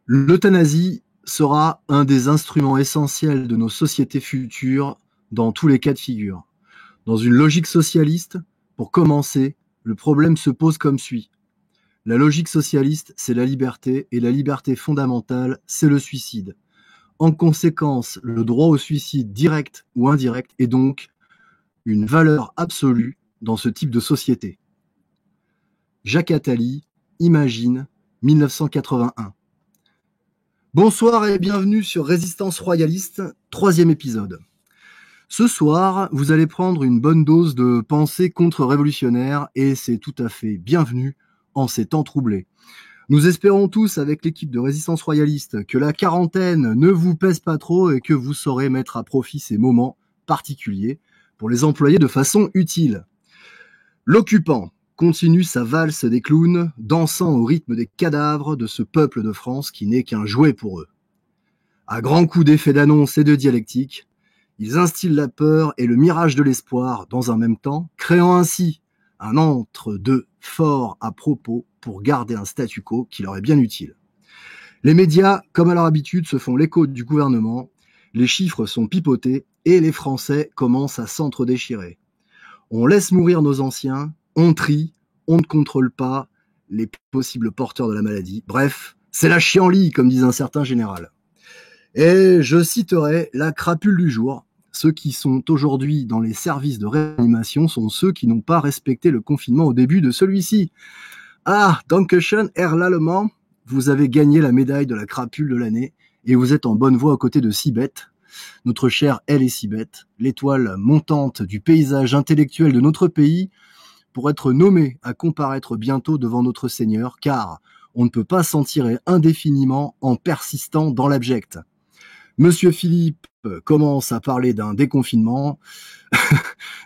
L'euthanasie sera un des instruments essentiels de nos sociétés futures dans tous les cas de figure. Dans une logique socialiste, pour commencer, le problème se pose comme suit. La logique socialiste, c'est la liberté, et la liberté fondamentale, c'est le suicide. En conséquence, le droit au suicide direct ou indirect est donc une valeur absolue dans ce type de société. Jacques Attali, Imagine, 1981. Bonsoir et bienvenue sur Résistance Royaliste, 3e épisode. Ce soir, vous allez prendre une bonne dose de pensée contre-révolutionnaire et c'est tout à fait bienvenu en ces temps troublés. Nous espérons tous avec l'équipe de Résistance Royaliste que la quarantaine ne vous pèse pas trop et que vous saurez mettre à profit ces moments particuliers pour les employer de façon utile. L'occupant continue sa valse des clowns, dansant au rythme des cadavres de ce peuple de France qui n'est qu'un jouet pour eux. À grands coups d'effets d'annonce et de dialectique, ils instillent la peur et le mirage de l'espoir dans un même temps, créant ainsi un entre-deux fort à propos pour garder un statu quo qui leur est bien utile. Les médias, comme à leur habitude, se font l'écho du gouvernement, les chiffres sont pipotés et les Français commencent à s'entre-déchirer. On laisse mourir nos anciens, on trie, on ne contrôle pas les possibles porteurs de la maladie. Bref, c'est la chienlit, comme disent un certain général. Et je citerai la crapule du jour. Ceux qui sont aujourd'hui dans les services de réanimation sont ceux qui n'ont pas respecté le confinement au début de celui-ci. Ah, Dankeschön, Herr l'Allemand, vous avez gagné la médaille de la crapule de l'année et vous êtes en bonne voie aux côtés de Sibeth. Notre chère Elle et Sibeth, l'étoile montante du paysage intellectuel de notre pays, pour être nommée à comparaître bientôt devant notre Seigneur, car on ne peut pas s'en tirer indéfiniment en persistant dans l'abject. Monsieur Philippe commence à parler d'un déconfinement.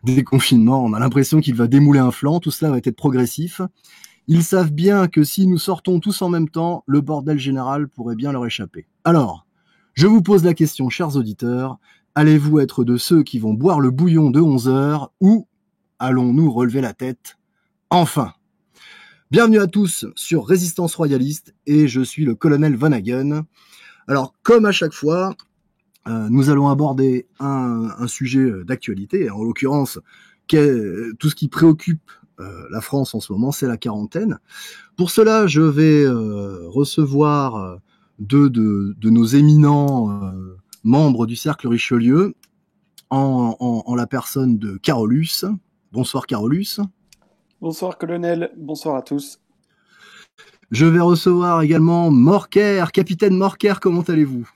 Déconfinement, on a l'impression qu'il va démouler un flanc, tout cela va être progressif. Ils savent bien que si nous sortons tous en même temps, le bordel général pourrait bien leur échapper. Alors, je vous pose la question, chers auditeurs, allez-vous être de ceux qui vont boire le bouillon de 11 heures ou allons-nous relever la tête? Enfin! Bienvenue à tous sur Résistance Royaliste et je suis le colonel Van Hagen. Alors, comme à chaque fois, nous allons aborder un sujet d'actualité, en l'occurrence, tout ce qui préoccupe la France en ce moment, c'est la quarantaine. Pour cela, je vais recevoir deux de nos éminents membres du Cercle Richelieu, en la personne de Carolus. Bonsoir Carolus. Bonsoir colonel, bonsoir à tous. Je vais recevoir également Morker, capitaine Morker, comment allez-vous?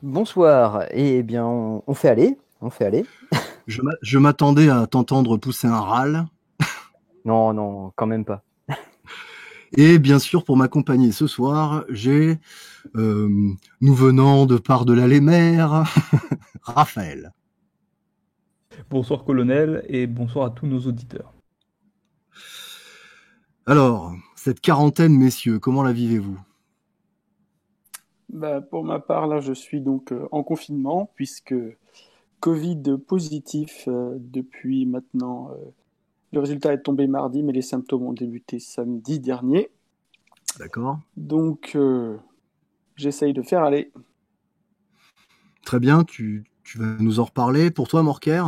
Bonsoir, eh bien on fait aller. Je m'attendais à t'entendre pousser un râle. Non, quand même pas. Et bien sûr, pour m'accompagner ce soir, j'ai, nous venant de par-delà les mers, Raphaël. Bonsoir colonel et bonsoir à tous nos auditeurs. Alors, cette quarantaine, messieurs, comment la vivez-vous? Pour ma part, là, je suis donc en confinement, puisque Covid positif depuis maintenant. Le résultat est tombé mardi, mais les symptômes ont débuté samedi dernier. D'accord. Donc, j'essaye de faire aller. Très bien, tu vas nous en reparler. Pour toi, Morker,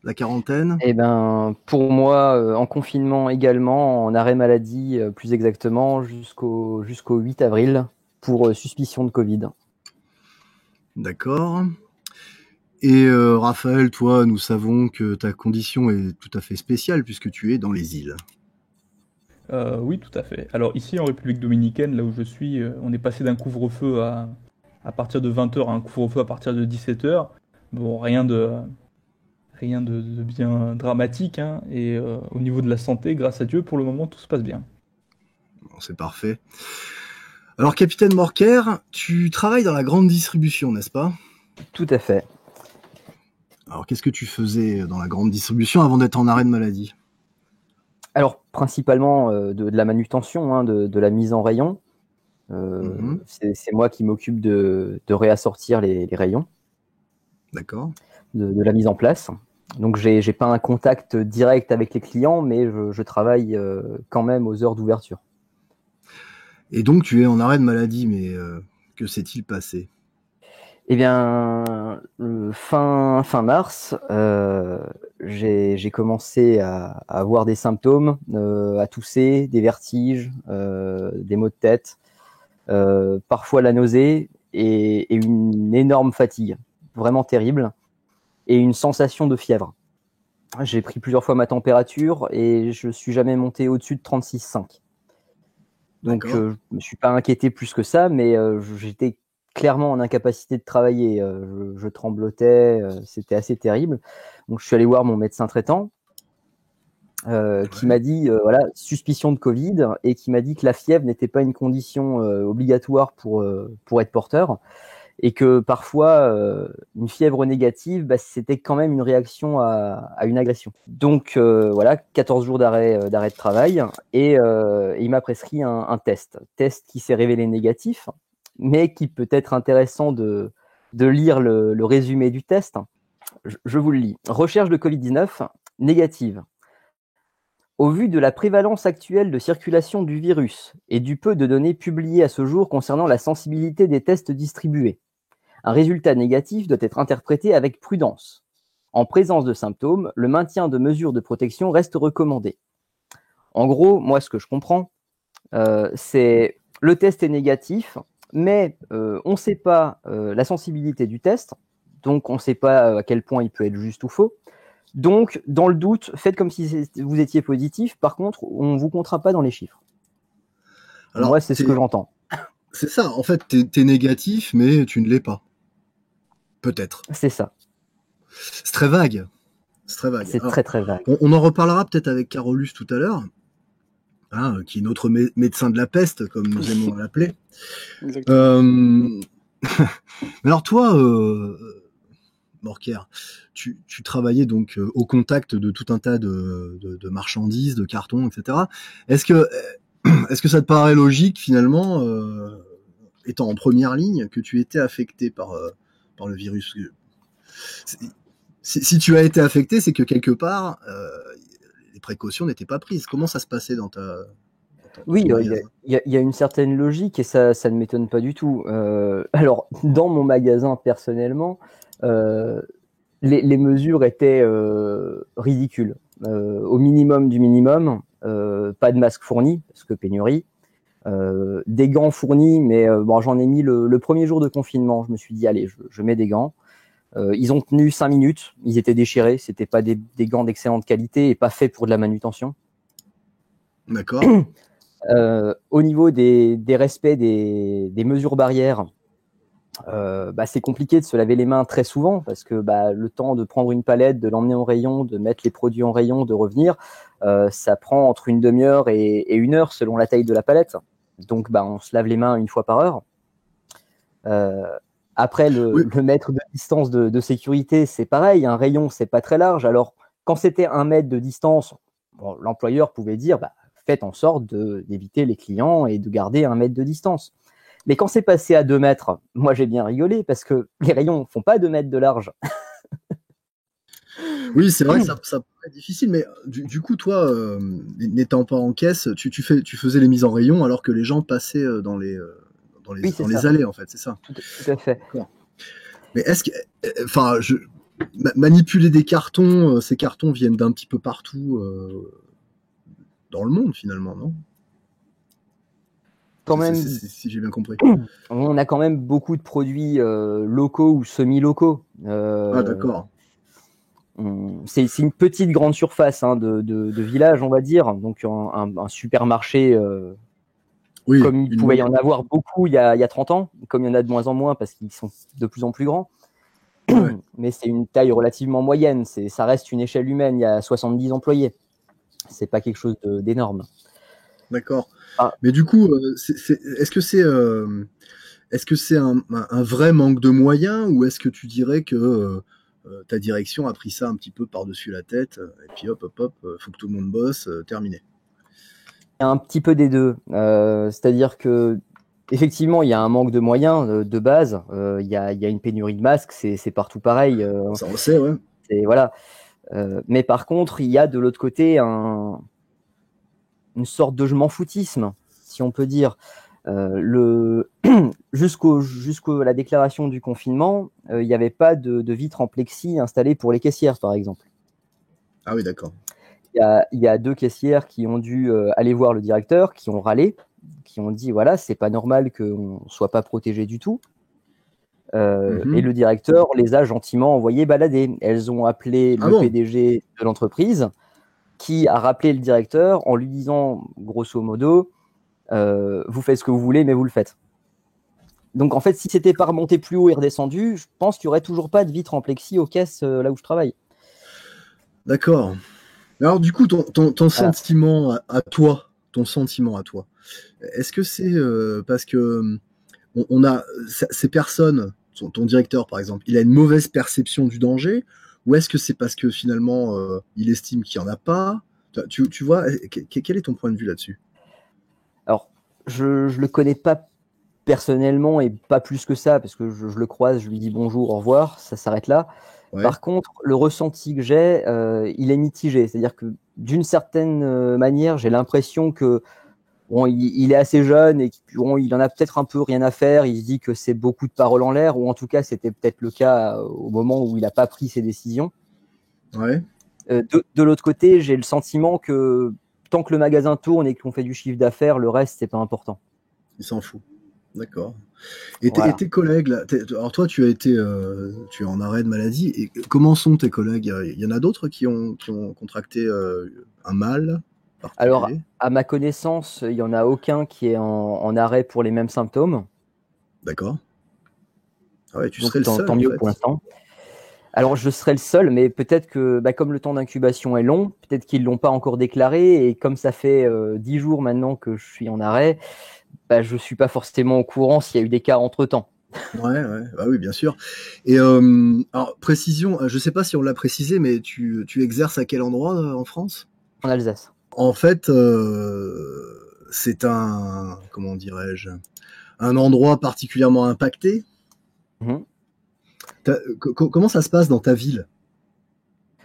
la quarantaine? Eh ben, pour moi, en confinement également, en arrêt maladie, plus exactement, jusqu'au 8 avril, pour suspicion de Covid. D'accord. Et Raphaël, toi, nous savons que ta condition est tout à fait spéciale puisque tu es dans les îles. Oui, tout à fait. Alors ici en République Dominicaine, là où je suis, on est passé d'un couvre-feu à partir de 20h à un couvre-feu à partir de 17h. Bon, rien de bien dramatique, hein. Et au niveau de la santé, grâce à Dieu, pour le moment, tout se passe bien. Bon, c'est parfait. Alors, capitaine Morker, tu travailles dans la grande distribution, n'est-ce pas? Tout à fait. Alors, qu'est-ce que tu faisais dans la grande distribution avant d'être en arrêt de maladie? Alors, principalement de la manutention, hein, de la mise en rayon. C'est moi qui m'occupe de réassortir les rayons. D'accord. De la mise en place. Donc, j'ai pas un contact direct avec les clients, mais je travaille quand même aux heures d'ouverture. Et donc, tu es en arrêt de maladie, mais Que s'est-il passé? Eh bien, fin mars, j'ai commencé à avoir des symptômes, à tousser, des vertiges, des maux de tête, parfois la nausée et une énorme fatigue, vraiment terrible, et une sensation de fièvre. J'ai pris plusieurs fois ma température et je suis jamais monté au-dessus de 36,5. Donc, je me suis pas inquiété plus que ça, mais j'étais clairement en incapacité de travailler. Je tremblotais, c'était assez terrible. Donc, je suis allé voir mon médecin traitant qui m'a dit, voilà, suspicion de Covid, et qui m'a dit que la fièvre n'était pas une condition obligatoire pour être porteur, et que parfois, une fièvre négative, c'était quand même une réaction à une agression. Donc, voilà, 14 jours d'arrêt de travail, et il m'a prescrit un test qui s'est révélé négatif, mais qui peut être intéressant de lire le résumé du test. Je vous le lis. Recherche de Covid-19 négative. Au vu de la prévalence actuelle de circulation du virus et du peu de données publiées à ce jour concernant la sensibilité des tests distribués, un résultat négatif doit être interprété avec prudence. En présence de symptômes, le maintien de mesures de protection reste recommandé. En gros, moi, ce que je comprends, c'est le test est négatif, mais on ne sait pas la sensibilité du test, donc on ne sait pas à quel point il peut être juste ou faux. Donc, dans le doute, faites comme si vous étiez positif. Par contre, on ne vous comptera pas dans les chiffres. Alors, moi, c'est ce que j'entends. C'est ça. En fait, t'es négatif, mais tu ne l'es pas. Peut-être. C'est ça. C'est très vague. C'est très, très vague. On en reparlera peut-être avec Carolus tout à l'heure, hein, qui est notre médecin de la peste, comme nous aimons l'appeler. Exactement. Mais alors, toi... Morker, tu travaillais donc au contact de tout un tas de marchandises, de cartons, etc. Est-ce que ça te paraît logique finalement, étant en première ligne, que tu étais affecté par le virus? Si tu as été affecté, c'est que quelque part les précautions n'étaient pas prises. Comment ça se passait dans ta... Oui, il y a une certaine logique et ça ne m'étonne pas du tout. Alors, dans mon magasin personnellement, les mesures étaient ridicules. Au minimum du minimum, pas de masque fourni, parce que pénurie. Des gants fournis, mais bon, j'en ai mis le premier jour de confinement. Je me suis dit, allez, je mets des gants. Ils ont tenu 5 minutes, ils étaient déchirés, c'était pas des gants d'excellente qualité et pas faits pour de la manutention. D'accord. Au niveau des respects des mesures barrières, c'est compliqué de se laver les mains très souvent parce que le temps de prendre une palette, de l'emmener en rayon, de mettre les produits en rayon, de revenir, ça prend entre une demi-heure et 1 heure selon la taille de la palette. Donc on se lave les mains 1 fois par heure. Après, le mètre de distance de sécurité, c'est pareil. Un rayon, c'est pas très large. Alors, quand c'était 1 mètre de distance, l'employeur pouvait dire faites en sorte d'éviter les clients et de garder 1 mètre de distance. Mais quand c'est passé à 2 mètres, moi j'ai bien rigolé parce que les rayons font pas 2 mètres de large. Oui, c'est vrai que ça paraît difficile, mais du coup, toi, n'étant pas en caisse, tu faisais les mises en rayon alors que les gens passaient dans les allées, en fait, c'est ça? Tout à fait. D'accord. Mais est-ce que, manipuler des cartons, ces cartons viennent d'un petit peu partout dans le monde, finalement, non? Quand même, si j'ai bien compris. On a quand même beaucoup de produits locaux ou semi-locaux. Ah, d'accord. C'est une petite grande surface de village, on va dire. Donc un supermarché comme il pouvait y en avoir beaucoup il y a 30 ans, comme il y en a de moins en moins parce qu'ils sont de plus en plus grands. Ouais. Mais c'est une taille relativement moyenne. Ça reste une échelle humaine. Il y a 70 employés. C'est pas quelque chose d'énorme. D'accord. Mais du coup, est-ce que c'est un vrai manque de moyens ou est-ce que tu dirais que ta direction a pris ça un petit peu par-dessus la tête et puis hop, faut que tout le monde bosse, terminé? Il y a un petit peu des deux. C'est-à-dire que effectivement, il y a un manque de moyens de base. Il y a une pénurie de masques, c'est partout pareil. Ça on le sait, ouais. Voilà. Mais par contre, il y a de l'autre côté une sorte de je m'en foutisme, si on peut dire. Jusqu'à la déclaration du confinement, il n'y avait pas de vitres en plexi installées pour les caissières, par exemple. Ah oui, d'accord. Il y a 2 caissières qui ont dû aller voir le directeur, qui ont râlé, qui ont dit voilà, c'est pas normal qu'on ne soit pas protégé du tout. Et le directeur les a gentiment envoyées balader. Elles ont appelé le PDG de l'entreprise, qui a rappelé le directeur en lui disant grosso modo vous faites ce que vous voulez, mais vous le faites. Donc en fait, si c'était pas remonté plus haut et redescendu, je pense qu'il n'y aurait toujours pas de vitre en plexi aux caisses là où je travaille. D'accord. Alors du coup, ton sentiment à toi, est-ce que c'est parce que on a ces personnes, ton directeur par exemple, il a une mauvaise perception du danger, ou est-ce que c'est parce que finalement il estime qu'il n'y en a pas? Tu vois, quel est ton point de vue là-dessus? Alors, je le connais pas personnellement et pas plus que ça, parce que je le croise, je lui dis bonjour, au revoir, ça s'arrête là. Ouais. Par contre, le ressenti que j'ai, il est mitigé. C'est-à-dire que d'une certaine manière, j'ai l'impression que bon, il est assez jeune et il en a peut-être un peu rien à faire. Il se dit que c'est beaucoup de paroles en l'air, ou en tout cas, c'était peut-être le cas au moment où il n'a pas pris ses décisions. Ouais. De l'autre côté, j'ai le sentiment que tant que le magasin tourne et qu'on fait du chiffre d'affaires, le reste, c'est pas important. Il s'en fout. D'accord. Et tes collègues, là, alors toi, tu es en arrêt de maladie. Et comment sont tes collègues? Il y en a d'autres qui ont contracté un mal particulier? Alors, à ma connaissance, il n'y en a aucun qui est en arrêt pour les mêmes symptômes. D'accord. Ah ouais, tu Donc, serais le seul. Tant mieux pour l'instant. Alors, je serais le seul, mais peut-être que, comme le temps d'incubation est long, peut-être qu'ils ne l'ont pas encore déclaré. Et comme ça fait 10 jours maintenant que je suis en arrêt, je ne suis pas forcément au courant s'il y a eu des cas entre-temps. Ouais, bah oui, bien sûr. Et alors, précision, je ne sais pas si on l'a précisé, mais tu exerces à quel endroit en France? En Alsace. En fait, c'est comment dirais-je, un endroit particulièrement impacté. Mm-hmm. Comment ça se passe dans ta ville,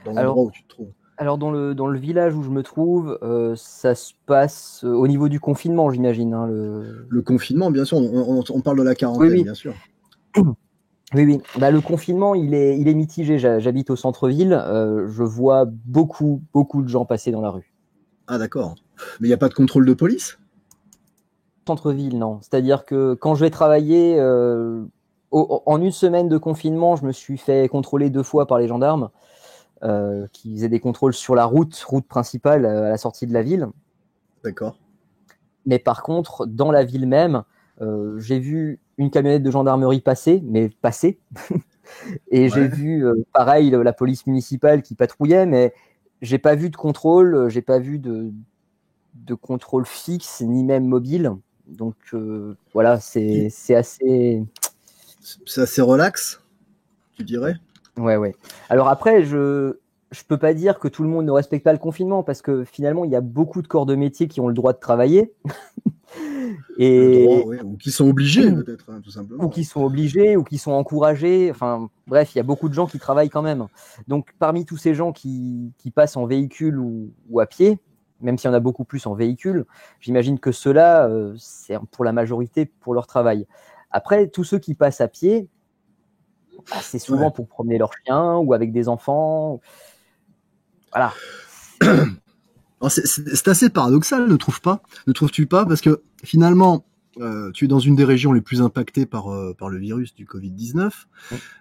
dans l'endroit où tu te trouves? Alors dans le village où je me trouve, ça se passe au niveau du confinement, j'imagine. Hein, le confinement, bien sûr, on parle de la quarantaine, oui. Bien sûr. Oui. Le confinement, il est mitigé. J'habite au centre-ville, je vois beaucoup de gens passer dans la rue. Ah d'accord, mais il n'y a pas de contrôle de police? Centre-ville, non. C'est-à-dire que quand je vais travailler, en une semaine de confinement, je me suis fait contrôler 2 fois par les gendarmes. Qui faisaient des contrôles sur la route principale à la sortie de la ville. D'accord. Mais par contre, dans la ville même, j'ai vu une camionnette de gendarmerie passer. Et j'ai vu, pareil, la police municipale qui patrouillait, mais j'ai pas vu de contrôle, j'ai pas vu de contrôle fixe, ni même mobile. Donc voilà, c'est assez... C'est assez relax, tu dirais? Ouais. Alors après, je peux pas dire que tout le monde ne respecte pas le confinement, parce que finalement, il y a beaucoup de corps de métier qui ont le droit de travailler. Ou qui sont obligés, peut-être, tout simplement. Ou qui sont obligés, ou qui sont encouragés. Enfin, bref, il y a beaucoup de gens qui travaillent quand même. Donc, parmi tous ces gens qui passent en véhicule ou à pied, même s'il y en a beaucoup plus en véhicule, j'imagine que ceux-là, c'est pour la majorité pour leur travail. Après, tous ceux qui passent à pied, c'est souvent pour promener leurs chiens ou avec des enfants. Voilà. C'est assez paradoxal, ne trouves-tu pas? Parce que finalement, tu es dans une des régions les plus impactées par le virus du Covid-19,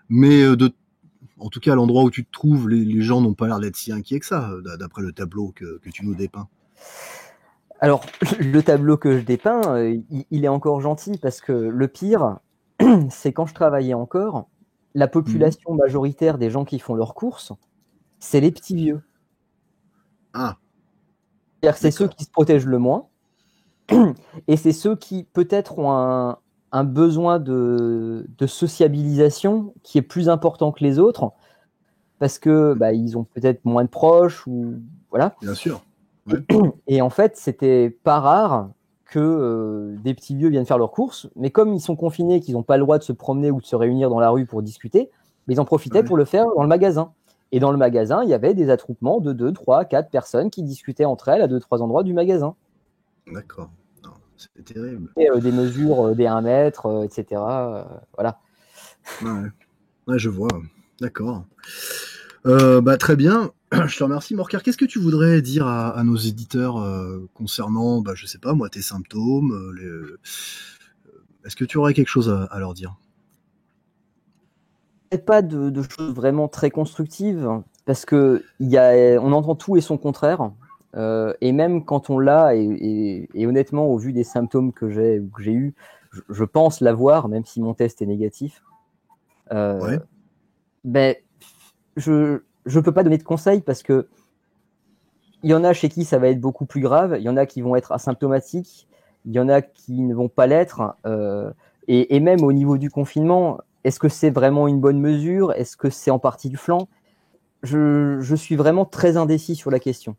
mais en tout cas, à l'endroit où tu te trouves, les gens n'ont pas l'air d'être si inquiets que ça, d'après le tableau que tu nous dépeins. Alors, le tableau que je dépeins, il est encore gentil, parce que le pire, c'est quand je travaillais encore, la population majoritaire des gens qui font leurs courses, c'est les petits vieux. Ah. C'est ceux qui se protègent le moins, et c'est ceux qui peut-être ont un besoin de sociabilisation qui est plus important que les autres, parce que ils ont peut-être moins de proches, ou voilà. Bien sûr. Ouais. Et en fait, c'était pas rare que des petits vieux viennent faire leurs courses, mais comme ils sont confinés, qu'ils n'ont pas le droit de se promener ou de se réunir dans la rue pour discuter, mais ils en profitaient pour le faire dans le magasin. Et dans le magasin, il y avait des attroupements de 2, 3, 4 personnes qui discutaient entre elles à 2, 3 endroits du magasin. D'accord. c'est terrible. Et, des mesures des 1 mètre, etc. Voilà. Ouais. Ouais, je vois. D'accord. Très bien. Je te remercie, Morcar. Qu'est-ce que tu voudrais dire à nos éditeurs concernant, je sais pas moi, tes symptômes Est-ce que tu aurais quelque chose à leur dire? Peut-être pas de choses vraiment très constructives, parce que on entend tout et son contraire. Et même quand on l'a, et honnêtement, au vu des symptômes que j'ai eu, je pense l'avoir, même si mon test est négatif. Ouais. Je peux pas donner de conseils parce que il y en a chez qui ça va être beaucoup plus grave, il y en a qui vont être asymptomatiques, il y en a qui ne vont pas l'être. Et même au niveau du confinement, est-ce que c'est vraiment une bonne mesure? Est-ce que c'est en partie du flanc? Je suis vraiment très indécis sur la question.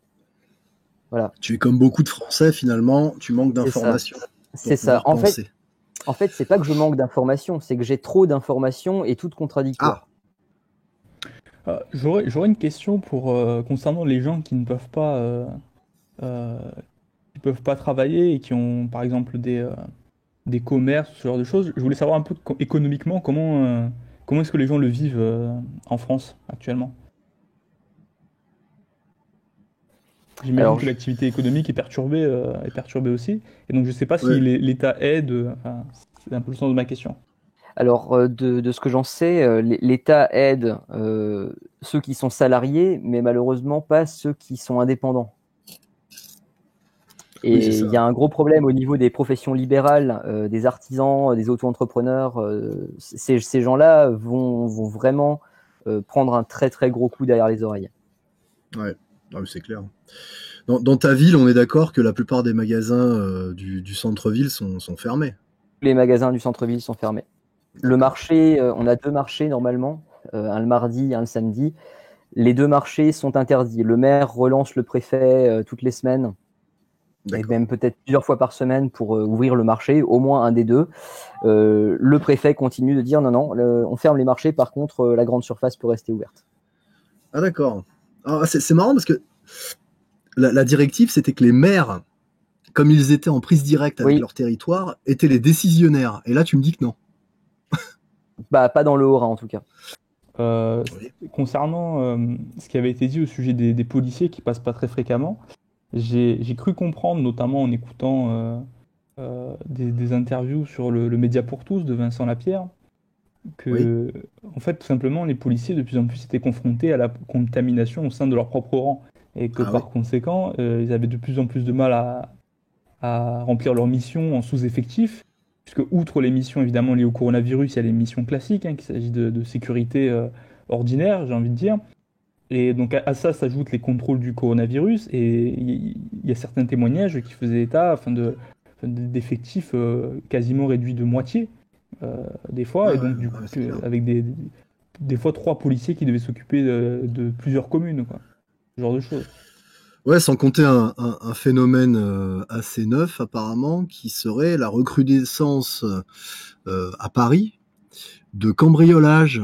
Voilà. Tu es comme beaucoup de Français, finalement, tu manques d'informations pour C'est ça. pouvoir penser. En fait, c'est pas que je manque d'informations, c'est que j'ai trop d'informations et toutes contradictoires. J'aurais une question concernant les gens qui ne peuvent pas travailler et qui ont par exemple des commerces, ce genre de choses. Je voulais savoir un peu économiquement comment est-ce que les gens le vivent en France actuellement. J'imagine que l'activité économique est perturbée aussi. Et donc je ne sais pas si l'État aide. C'est un peu le sens de ma question. Alors, de ce que j'en sais, l'État aide ceux qui sont salariés, mais malheureusement pas ceux qui sont indépendants. Et il y a un gros problème au niveau des professions libérales, des artisans, des auto-entrepreneurs. Ces gens-là vont vraiment prendre un très très gros coup derrière les oreilles. Ouais, c'est clair. Dans ta ville, on est d'accord que la plupart des magasins du centre-ville sont fermés. Les magasins du centre-ville sont fermés. Le marché, on a 2 marchés normalement, un le mardi, un le samedi. Les 2 marchés sont interdits. Le maire relance le préfet toutes les semaines, et même peut-être plusieurs fois par semaine pour ouvrir le marché, au moins un des 2. Le préfet continue de dire non, on ferme les marchés, par contre la grande surface peut rester ouverte. Ah d'accord. C'est marrant parce que la directive, c'était que les maires, comme ils étaient en prise directe avec leur territoire, étaient les décisionnaires. Et là, tu me dis que non. Pas dans le Haut-Rhin en tout cas. Concernant ce qui avait été dit au sujet des policiers qui passent pas très fréquemment, j'ai cru comprendre, notamment en écoutant des interviews sur le Média pour tous de Vincent Lapierre, que en fait tout simplement les policiers de plus en plus étaient confrontés à la contamination au sein de leur propre rang, et que par conséquent ils avaient de plus en plus de mal à remplir leur mission en sous-effectif. Puisque outre les missions évidemment liées au coronavirus, il y a les missions classiques, qu'il s'agit de sécurité ordinaire, j'ai envie de dire. Et donc à ça s'ajoutent les contrôles du coronavirus, et il y a certains témoignages qui faisaient état d'effectifs quasiment réduits de moitié, des fois, et donc du coup, avec des fois 3 policiers qui devaient s'occuper de plusieurs communes, quoi. Ce genre de choses. Ouais, sans compter un phénomène assez neuf apparemment, qui serait la recrudescence à Paris de cambriolage.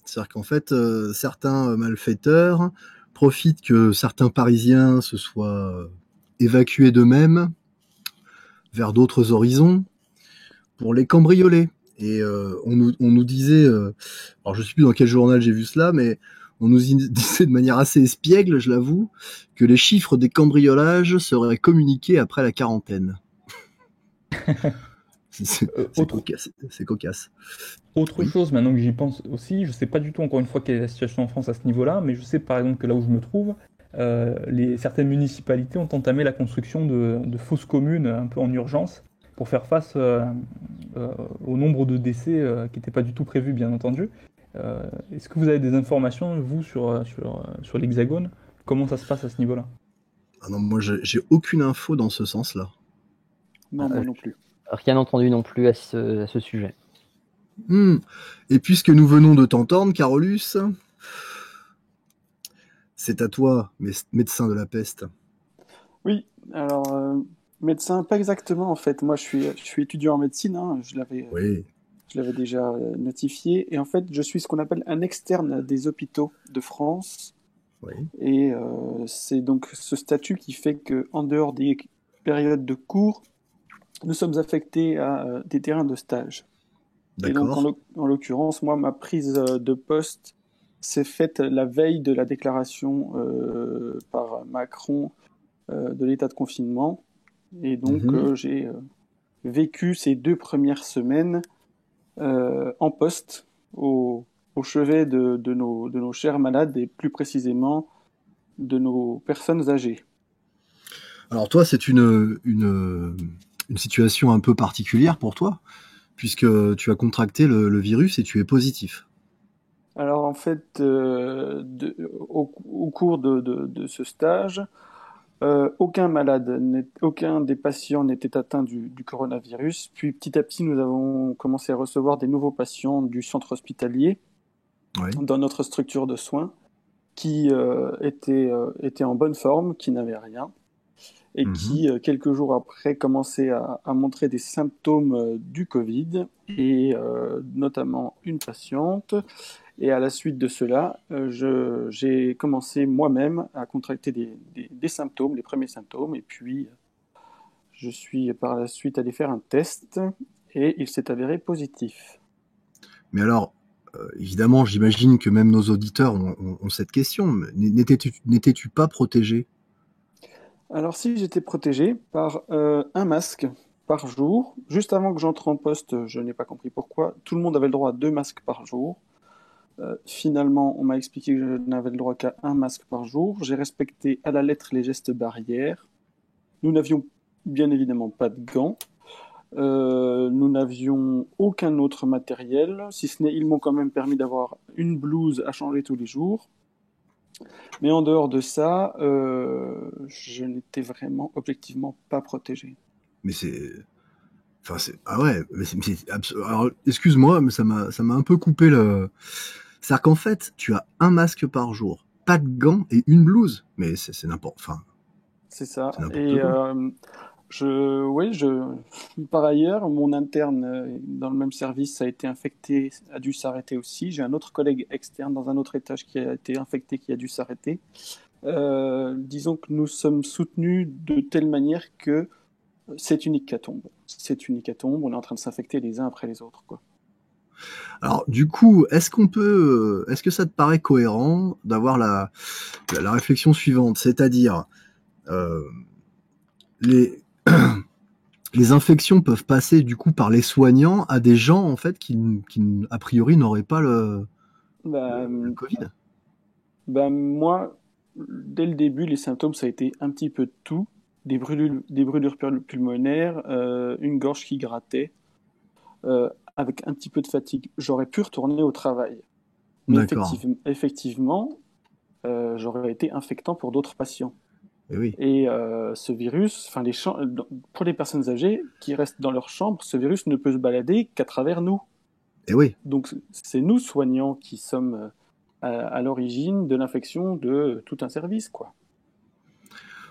C'est-à-dire qu'en fait, certains malfaiteurs profitent que certains Parisiens se soient évacués d'eux-mêmes vers d'autres horizons pour les cambrioler. Et on nous disait, alors je sais plus dans quel journal j'ai vu cela, mais on nous disait de manière assez espiègle, je l'avoue, que les chiffres des cambriolages seraient communiqués après la quarantaine. C'est cocasse. Autre chose, maintenant que j'y pense aussi, je sais pas du tout encore une fois quelle est la situation en France à ce niveau-là, mais je sais par exemple que là où je me trouve, certaines municipalités ont entamé la construction de fausses communes un peu en urgence pour faire face au nombre de décès qui n'étaient pas du tout prévus, bien entendu. Est-ce que vous avez des informations, vous, sur l'Hexagone? Comment ça se passe à ce niveau-là? Ah non, moi j'ai aucune info dans ce sens-là. Non, moi non plus. Rien entendu non plus à ce sujet. Et puisque nous venons de t'entendre, Carolus, c'est à toi, médecin de la peste. Oui, alors médecin, pas exactement en fait. Moi, je suis étudiant en médecine, hein, je l'avais déjà notifié. Et en fait, je suis ce qu'on appelle un externe des hôpitaux de France. Oui. Et c'est donc ce statut qui fait qu'en dehors des périodes de cours, nous sommes affectés à des terrains de stage. Et donc, D'accord. en l'occurrence, moi, ma prise de poste s'est faite la veille de la déclaration par Macron de l'état de confinement. Et donc, Mhm. j'ai vécu ces 2 premières semaines en poste au chevet de nos chers malades et plus précisément de nos personnes âgées. Alors toi, c'est une situation un peu particulière pour toi, puisque tu as contracté le virus et tu es positif. Alors en fait, au cours de ce stage, aucun des patients n'était atteint du coronavirus. Puis petit à petit, nous avons commencé à recevoir des nouveaux patients du centre hospitalier Oui. dans notre structure de soins qui étaient en bonne forme, qui n'avaient rien et Mhm. qui, quelques jours après, commençaient à montrer des symptômes du Covid et notamment une patiente. Et à la suite de cela, j'ai commencé moi-même à contracter des symptômes, les premiers symptômes, et puis je suis par la suite allé faire un test et il s'est avéré positif. Mais alors, évidemment, j'imagine que même nos auditeurs ont cette question. Mais n'étais-tu pas protégé? Alors si j'étais protégé par un masque par jour, juste avant que j'entre en poste, je n'ai pas compris pourquoi, tout le monde avait le droit à 2 masques par jour. Finalement, on m'a expliqué que je n'avais le droit qu'à un masque par jour. J'ai respecté à la lettre les gestes barrières. Nous n'avions bien évidemment pas de gants. Nous n'avions aucun autre matériel, si ce n'est ils m'ont quand même permis d'avoir une blouse à changer tous les jours. Mais en dehors de ça, je n'étais vraiment objectivement pas protégé. Mais ah ouais, alors, excuse-moi, mais ça m'a un peu coupé le. C'est-à-dire qu'en fait, tu as un masque par jour, pas de gants et une blouse. Mais c'est n'importe, enfin, C'est ça. c'est n'importe Et quoi. oui, par ailleurs, mon interne dans le même service a été infecté, a dû s'arrêter aussi. J'ai un autre collègue externe dans un autre étage qui a été infecté, qui a dû s'arrêter. Disons que nous sommes soutenus de telle manière que c'est une hécatombe. C'est une hécatombe, on est en train de s'infecter les uns après les autres, quoi. Alors, du coup, est-ce que ça te paraît cohérent d'avoir la réflexion suivante, c'est-à-dire euh, les les infections peuvent passer du coup par les soignants à des gens en fait qui a priori n'auraient pas Bah, le Covid. moi, dès le début, les symptômes, ça a été un petit peu de tout. Des brûlures pulmonaires, une gorge qui grattait, avec un petit peu de fatigue. J'aurais pu retourner au travail. Mais D'accord. effectivement, j'aurais été infectant pour d'autres patients. Et oui. Et ce virus, enfin, pour les personnes âgées qui restent dans leur chambre, ce virus ne peut se balader qu'à travers nous. Et oui. Donc, c'est nous, soignants, qui sommes à l'origine de l'infection de tout un service, quoi.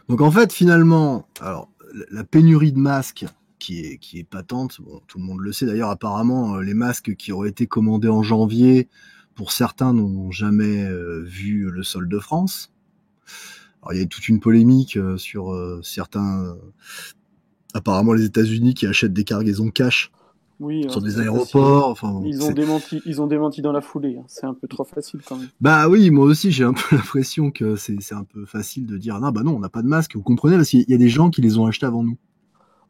Donc en fait, finalement, alors la pénurie de masques qui est patente, bon, tout le monde le sait d'ailleurs, apparemment, les masques qui auraient été commandés en janvier, pour certains, n'ont jamais vu le sol de France. Alors il y a toute une polémique sur certains, apparemment les États-Unis qui achètent des cargaisons cash Oui, sur des c'est facile. aéroports. Enfin, bon, Ils ont démenti dans la foulée, hein. C'est un peu trop facile quand même. bah oui, moi aussi j'ai un peu l'impression que c'est un peu facile de dire non, bah non, on n'a pas de masque. Vous comprenez, parce qu'il y a des gens qui les ont achetés avant nous.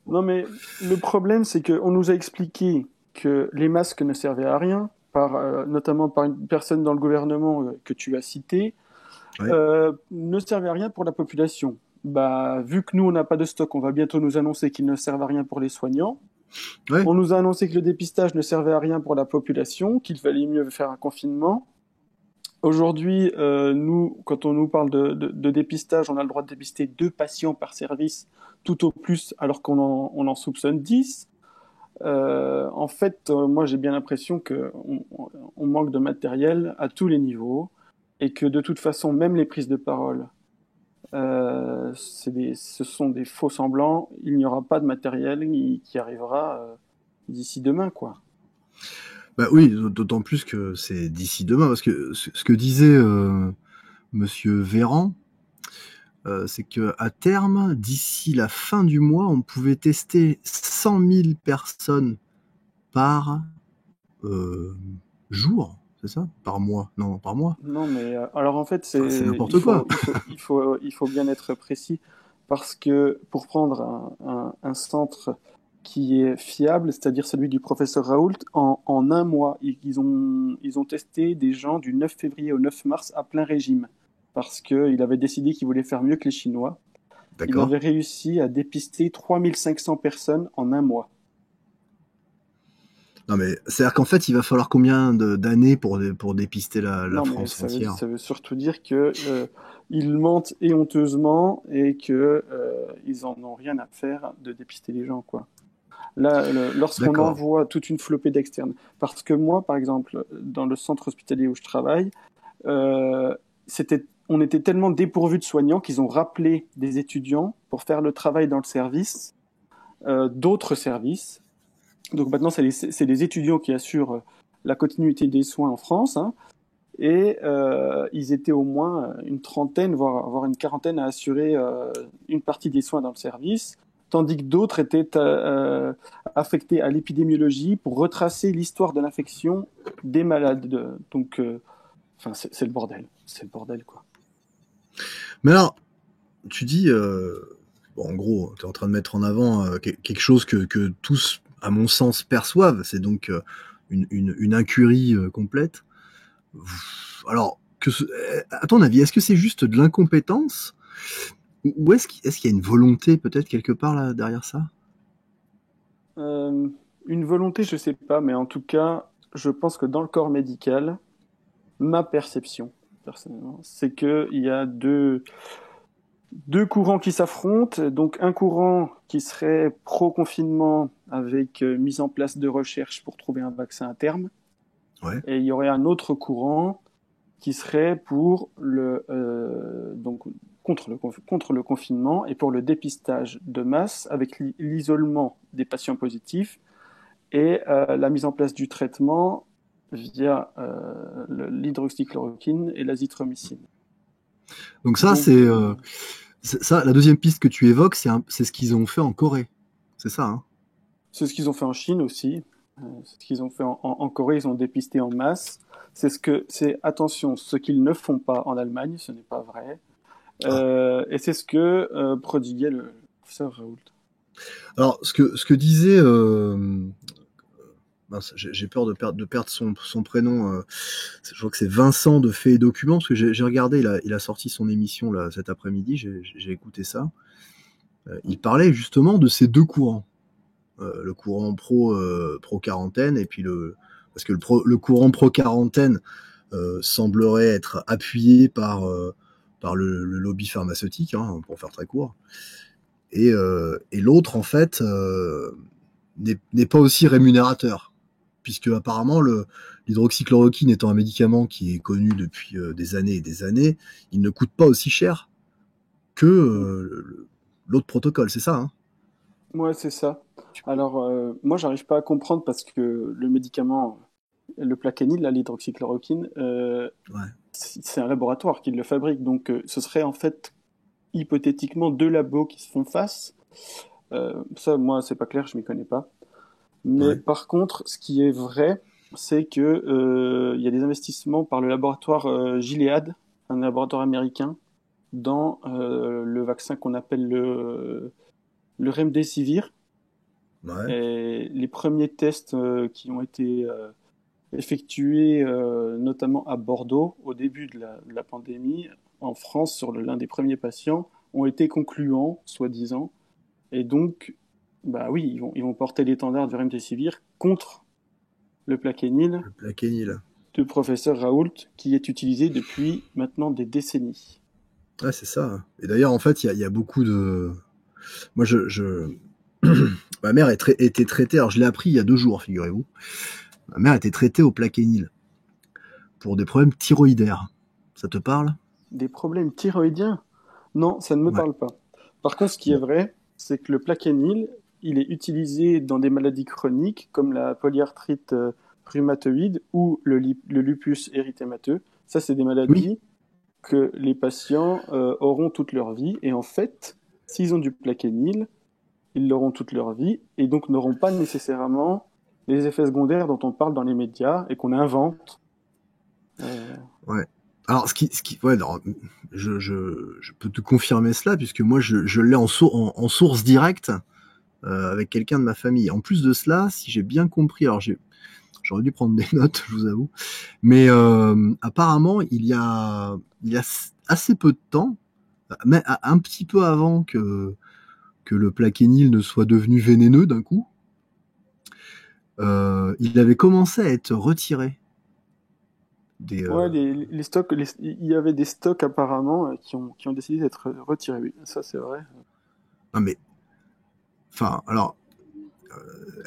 Non, mais le problème, c'est qu'on nous a expliqué que les masques ne servaient à rien, notamment par une personne dans le gouvernement que tu as citée, Ouais. ne servaient à rien pour la population. Bah, vu que nous, on n'a pas de stock, on va bientôt nous annoncer qu'ils ne servent à rien pour les soignants. Ouais. On nous a annoncé que le dépistage ne servait à rien pour la population, qu'il fallait mieux faire un confinement. Aujourd'hui, nous, quand on nous parle de dépistage, on a le droit de dépister 2 patients par service, tout au plus, alors on en soupçonne 10. En fait, moi, j'ai bien l'impression qu'on manque de matériel à tous les niveaux et que de toute façon, même les prises de parole, ce sont des faux semblants. Il n'y aura pas de matériel qui arrivera d'ici demain, quoi. Bah oui, d'autant plus que c'est d'ici demain, parce que ce que disait Monsieur Véran, c'est qu'à terme, d'ici la fin du mois, on pouvait tester 100 000 personnes par jour, c'est ça? Par mois? Non, par mois. Non, mais alors en fait, C'est n'importe quoi. il faut bien être précis parce que pour prendre un centre qui est fiable, c'est-à-dire celui du professeur Raoult, en un mois, ils ont testé des gens du 9 février au 9 mars à plein régime parce qu'il avait décidé qu'il voulait faire mieux que les Chinois. Il D'accord. avait réussi à dépister 3500 personnes en un mois. Non, mais c'est-à-dire qu'en fait, il va falloir combien d'années pour dépister la Non, mais France entière? ça veut surtout dire que ils mentent éhonteusement et que ils en ont rien à faire de dépister les gens, quoi. Là, lorsqu'on D'accord. envoie toute une flopée d'externes, parce que moi, par exemple, dans le centre hospitalier où je travaille, on était tellement dépourvus de soignants qu'ils ont rappelé des étudiants pour faire le travail dans le service, d'autres services. Donc maintenant, c'est les étudiants qui assurent la continuité des soins en France, hein, et ils étaient au moins une trentaine, voire une quarantaine à assurer une partie des soins dans le service, tandis que d'autres étaient affectés à l'épidémiologie pour retracer l'histoire de l'infection des malades. Donc, c'est le bordel. C'est le bordel, quoi. Mais alors, tu dis, bon, en gros, tu es en train de mettre en avant quelque chose que tous, à mon sens, perçoivent. C'est donc une incurie complète. Alors, à ton avis, est-ce que c'est juste de l'incompétence ou est-ce qu'il y a une volonté peut-être quelque part là derrière ça? Une volonté, je sais pas, mais en tout cas, je pense que dans le corps médical, ma perception, personnellement, c'est qu'il y a deux courants qui s'affrontent. Donc un courant qui serait pro-confinement avec mise en place de recherche pour trouver un vaccin à terme. Ouais. Et il y aurait un autre courant qui serait pour contre le confinement et pour le dépistage de masse avec l'isolement des patients positifs et la mise en place du traitement via l'hydroxychloroquine et l'azithromycine. Donc ça, c'est ça. La deuxième piste que tu évoques, c'est ce qu'ils ont fait en Corée. C'est ça, hein? C'est ce qu'ils ont fait en Chine aussi. C'est ce qu'ils ont fait en Corée. Ils ont dépisté en masse. Attention, ce qu'ils ne font pas en Allemagne, ce n'est pas vrai. Et c'est ce que prodiguait le professeur Raoult. Alors, ce que disait, j'ai peur de perdre son prénom. Je crois que c'est Vincent de Faits et Documents, parce que j'ai regardé, il a sorti son émission là cet après-midi. J'ai écouté ça. Il parlait justement de ces deux courants, le courant pro quarantaine et puis parce que le courant pro quarantaine semblerait être appuyé par le lobby pharmaceutique, hein, pour faire très court. Et l'autre, en fait, n'est pas aussi rémunérateur, puisque apparemment l'hydroxychloroquine étant un médicament qui est connu depuis des années et des années, il ne coûte pas aussi cher que l'autre protocole, c'est ça, hein? Ouais, c'est ça. Alors, moi, j'arrive pas à comprendre parce que le médicament, le Plaquenil, l'hydroxychloroquine, c'est un laboratoire qui le fabrique. Donc, ce serait en fait hypothétiquement deux labos qui se font face. Ça, moi, c'est pas clair, je m'y connais pas. Mais par contre, ce qui est vrai, c'est que y a des investissements par le laboratoire Gilead, un laboratoire américain, dans le vaccin qu'on appelle le Remdesivir. Ouais. Et les premiers tests qui ont été effectués notamment à Bordeaux au début de la pandémie, en France, sur l'un des premiers patients, ont été concluants, soi-disant. Et donc, bah oui, ils vont porter l'étendard du Remdesivir contre le Plaquenil de professeur Raoult, qui est utilisé depuis maintenant des décennies. Ouais, c'est ça. Et d'ailleurs, en fait, il y a beaucoup de... Moi, ma mère était traitée, alors je l'ai appris il y a 2 jours, figurez-vous. Ma mère était traitée au Plaquenil pour des problèmes thyroïdaires. Ça te parle? Des problèmes thyroïdiens? Non, ça ne me parle pas. Par contre, ce qui est vrai, c'est que le Plaquenil, il est utilisé dans des maladies chroniques comme la polyarthrite rhumatoïde ou le lupus érythémateux. Ça, c'est des maladies que les patients auront toute leur vie. Et en fait, s'ils ont du Plaquenil, ils l'auront toute leur vie et donc n'auront pas nécessairement les effets secondaires dont on parle dans les médias et qu'on invente. Ouais. Alors, ouais, alors, je peux te confirmer cela puisque moi, je l'ai en source directe avec quelqu'un de ma famille. En plus de cela, si j'ai bien compris, alors j'aurais dû prendre des notes, je vous avoue, mais apparemment, il y a assez peu de temps, mais un petit peu avant que le Plaquenil ne soit devenu vénéneux d'un coup, il avait commencé à être retiré. Ouais, les stocks, il y avait des stocks apparemment qui ont décidé d'être retirés. Oui, ça c'est vrai. Ah mais, enfin, alors,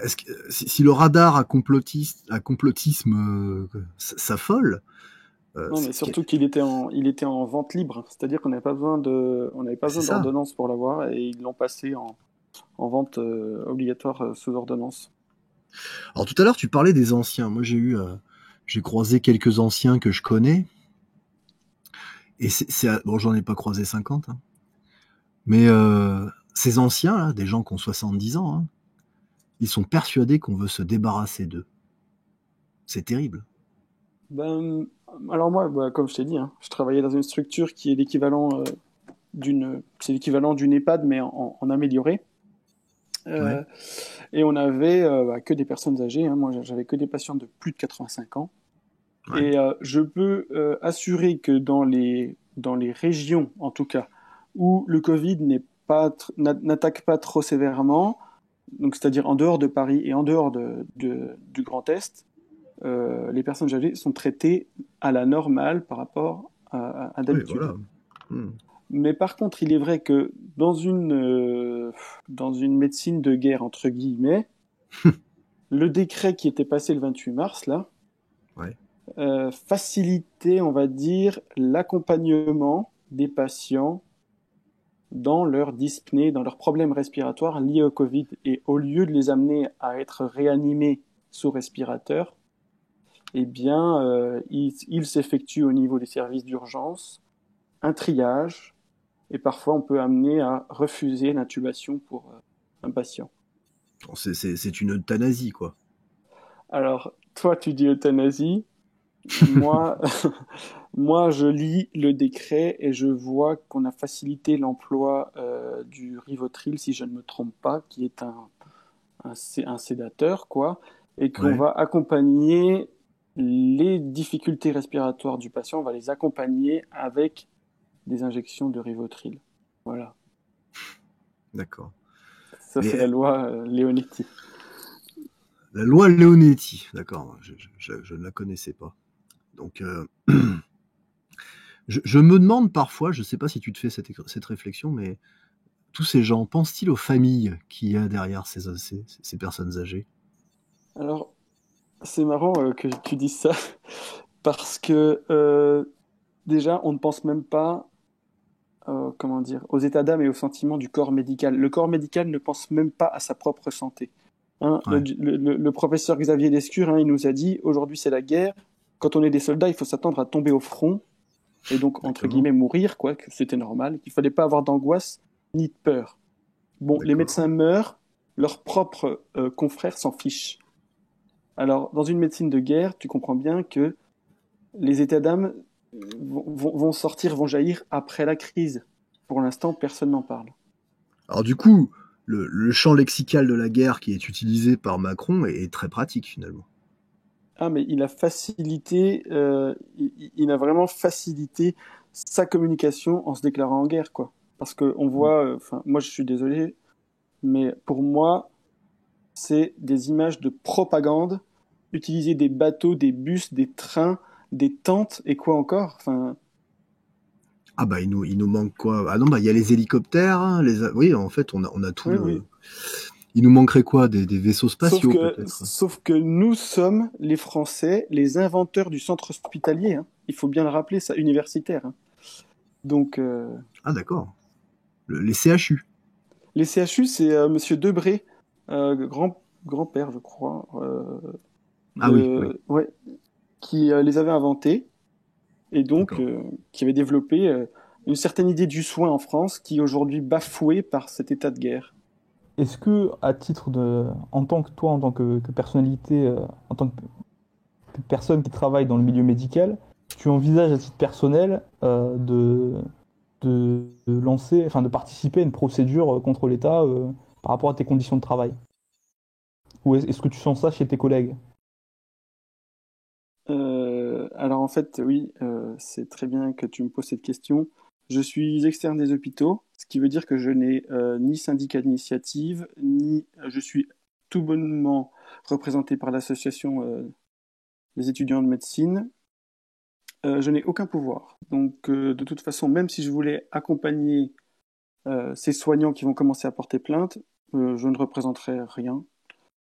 est-ce que si le radar à complotisme s'affole, non, mais surtout qu'il était en vente libre, c'est-à-dire qu'on n'avait pas besoin d'ordonnance pour l'avoir et ils l'ont passé en vente obligatoire sous ordonnance. Alors tout à l'heure tu parlais des anciens. Moi j'ai croisé quelques anciens que je connais et bon, j'en ai pas croisé 50, hein. Mais ces anciens là, des gens qui ont 70 ans, hein, ils sont persuadés qu'on veut se débarrasser d'eux. C'est terrible. Ben, alors moi, comme je t'ai dit, hein, je travaillais dans une structure qui est l'équivalent d'une EHPAD mais en amélioré. Ouais. Et on avait que des personnes âgées, hein. Moi j'avais que des patients de plus de 85 ans. Ouais. Et je peux assurer que dans les régions, en tout cas, où le Covid n'attaque pas trop sévèrement, donc c'est-à-dire en dehors de Paris et en dehors du Grand Est, les personnes âgées sont traitées à la normale par rapport à d'habitude. Oui, voilà. Mais par contre, il est vrai que dans une médecine de guerre, entre guillemets, le décret qui était passé le 28 mars, là, ouais. Faciliter, on va dire, l'accompagnement des patients dans leur dyspnée, dans leurs problèmes respiratoires liés au Covid. Et au lieu de les amener à être réanimés sous respirateur, eh bien, il s'effectue au niveau des services d'urgence un triage et parfois on peut amener à refuser l'intubation pour un patient. C'est une euthanasie, quoi. Alors, toi, tu dis euthanasie. Moi, je lis le décret et je vois qu'on a facilité l'emploi du Rivotril, si je ne me trompe pas, qui est un sédateur, quoi, et qu'on va accompagner les difficultés respiratoires du patient, on va les accompagner avec des injections de Rivotril. Voilà. D'accord. Ça, c'est la loi Leonetti. La loi Leonetti, d'accord. Je ne la connaissais pas. Donc, je me demande parfois, je ne sais pas si tu te fais cette réflexion, mais tous ces gens, pensent-ils aux familles qu'il y a derrière ces personnes âgées? Alors, c'est marrant que tu dises ça, parce que déjà, on ne pense même pas comment dire, aux états d'âme et aux sentiments du corps médical. Le corps médical ne pense même pas à sa propre santé. Hein, Ouais. le professeur Xavier Lescure, il nous a dit, aujourd'hui c'est la guerre, quand on est des soldats, il faut s'attendre à tomber au front, et donc, entre guillemets, mourir, quoi, que c'était normal, qu'il ne fallait pas avoir d'angoisse ni de peur. Bon, les médecins meurent, leurs propres confrères s'en fichent. Alors, dans une médecine de guerre, tu comprends bien que les états d'âme vont jaillir après la crise. Pour l'instant, personne n'en parle. Alors du coup, le champ lexical de la guerre qui est utilisé par Macron est très pratique finalement. Ah, mais il a facilité, il a vraiment facilité sa communication en se déclarant en guerre, quoi. Parce qu'on voit, moi je suis désolé, mais pour moi, c'est des images de propagande, utiliser des bateaux, des bus, des trains, des tentes et quoi encore, enfin. Ah bah il nous manque quoi? Ah non, bah il y a les hélicoptères, hein, oui, en fait on a tout. Oui. Il nous manquerait quoi? Des vaisseaux spatiaux peut-être. Sauf que nous sommes les Français, les inventeurs du centre hospitalier, hein. Il faut bien le rappeler, ça, universitaire, hein. Donc. Ah d'accord. Les CHU. Les CHU, c'est Monsieur Debré, grand-père, je crois. Oui. Ouais, qui les avait inventés. et donc D'accord. qui avait développé une certaine idée du soin en France qui est aujourd'hui bafouée par cet état de guerre. Est-ce que, à titre de, en tant que toi, en tant que personnalité, en tant que personne qui travaille dans le milieu médical, tu envisages à titre personnel de lancer, enfin de participer à une procédure contre l'État par rapport à tes conditions de travail? Ou est-ce que tu sens ça chez tes collègues? Alors en fait, oui, c'est très bien que tu me poses cette question. Je suis externe des hôpitaux, ce qui veut dire que je n'ai ni syndicat d'initiative, ni je suis tout bonnement représenté par l'association des étudiants de médecine. Je n'ai aucun pouvoir. Donc de toute façon, même si je voulais accompagner ces soignants qui vont commencer à porter plainte, je ne représenterai rien.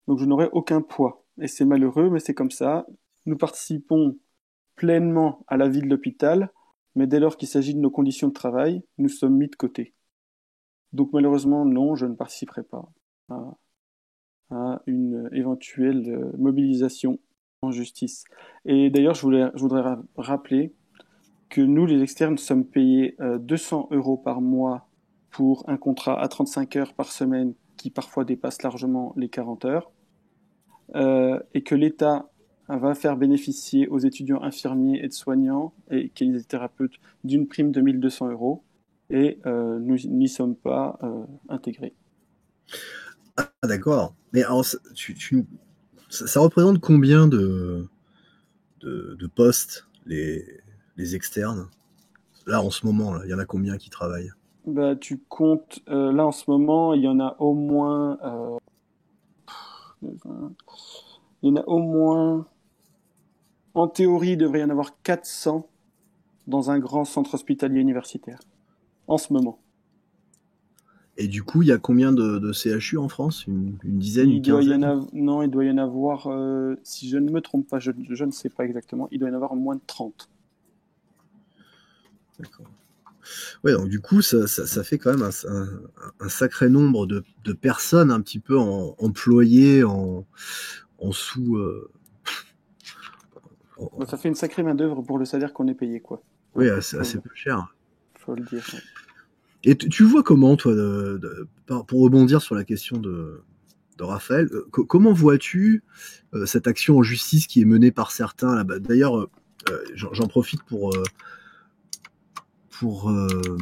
Donc je n'aurai aucun poids. Et c'est malheureux, mais c'est comme ça. Nous participons pleinement à la vie de l'hôpital, mais dès lors qu'il s'agit de nos conditions de travail, nous sommes mis de côté. Donc malheureusement, non, je ne participerai pas à une éventuelle mobilisation en justice. Et d'ailleurs, je voudrais rappeler que nous, les externes, sommes payés 200 € par mois pour un contrat à 35 heures par semaine qui parfois dépasse largement les 40 heures, et que l'État va faire bénéficier aux étudiants infirmiers, aides-soignants et kinésithérapeutes d'une prime de 1200 €, et nous n'y sommes pas intégrés. Ah, d'accord. Mais alors, ça représente combien de postes, les externes? Là, en ce moment, là, il y en a combien qui travaillent? Bah, tu comptes, là en ce moment, il y en a au moins, en théorie, il devrait y en avoir 400 dans un grand centre hospitalier universitaire, en ce moment. Et du coup, il y a combien de CHU en France? Une dizaine, une Il doit y en quinzaine? avoir, non, il doit y en avoir, si je ne me trompe pas, je ne sais pas exactement, il doit y en avoir moins de 30. D'accord. Ouais, donc du coup, ça fait quand même un sacré nombre de personnes un petit peu employées en sous. Bah, ça fait une sacrée main-d'œuvre pour le salaire qu'on est payé, quoi. Oui, Ouais, assez peu cher. faut le dire. Ouais. Et tu vois comment, toi, pour rebondir sur la question de Raphaël, comment vois-tu cette action en justice qui est menée par certains là-bas? D'ailleurs, j'en profite pour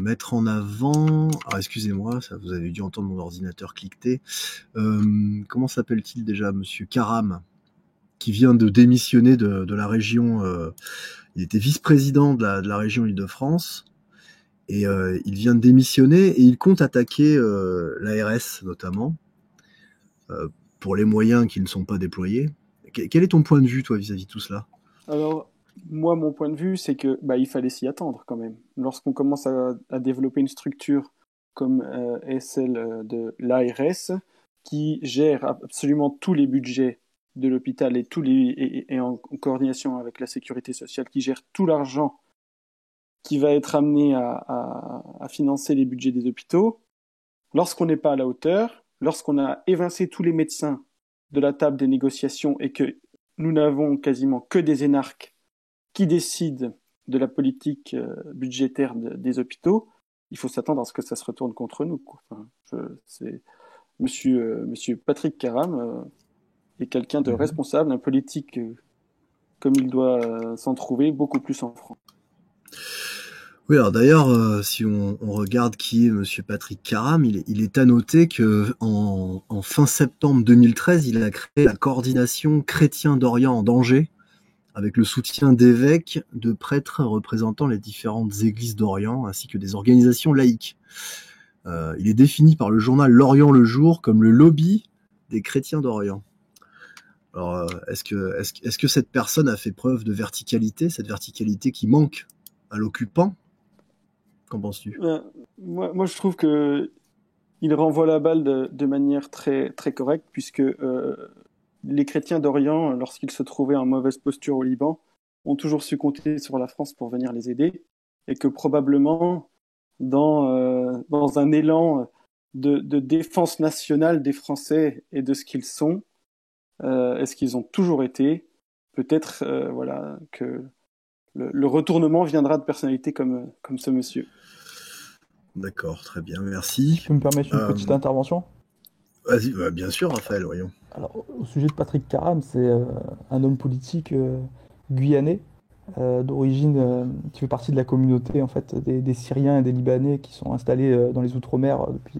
mettre en avant. Ah, excusez-moi, ça vous avez dû entendre mon ordinateur cliqueter. Comment s'appelle-t-il déjà, Monsieur Karam, qui vient de démissionner de la région. Il était vice-président de la région Île-de-France. Et il vient de démissionner et il compte attaquer l'ARS notamment pour les moyens qui ne sont pas déployés. Quel est ton point de vue, toi, vis-à-vis de tout cela? Alors, moi, mon point de vue, c'est que il fallait s'y attendre quand même. Lorsqu'on commence à développer une structure comme est celle de l'ARS, qui gère absolument tous les budgets de l'hôpital et en coordination avec la sécurité sociale, qui gère tout l'argent qui va être amené à financer les budgets des hôpitaux, lorsqu'on n'est pas à la hauteur, lorsqu'on a évincé tous les médecins de la table des négociations et que nous n'avons quasiment que des énarques qui décident de la politique budgétaire des hôpitaux, il faut s'attendre à ce que ça se retourne contre nous, quoi. Enfin, c'est monsieur Patrick Caram est quelqu'un de responsable, un politique comme il doit s'en trouver beaucoup plus en France. Oui, alors d'ailleurs, si on regarde qui est Monsieur Patrick Caram, il est à noter que en fin septembre 2013, il a créé la coordination Chrétiens d'Orient en danger, avec le soutien d'évêques, de prêtres représentant les différentes églises d'Orient, ainsi que des organisations laïques. Il est défini par le journal L'Orient le Jour comme le lobby des chrétiens d'Orient. Alors, est-ce que cette personne a fait preuve de verticalité, cette verticalité qui manque à l'occupant? Qu'en penses-tu? Moi, je trouve que il renvoie la balle de manière très, très correcte, puisque les chrétiens d'Orient, lorsqu'ils se trouvaient en mauvaise posture au Liban, ont toujours su compter sur la France pour venir les aider, et que probablement, dans un élan de défense nationale des Français et de ce qu'ils sont, et ce qu'ils ont toujours été, peut-être voilà, que le retournement viendra de personnalités comme ce monsieur. D'accord, très bien, merci. Si tu peux me permettre une petite intervention? Vas-y, bien sûr, Raphaël, voyons. Alors, au sujet de Patrick Karam, c'est un homme politique guyanais d'origine qui fait partie de la communauté en fait des Syriens et des Libanais qui sont installés dans les Outre-mer depuis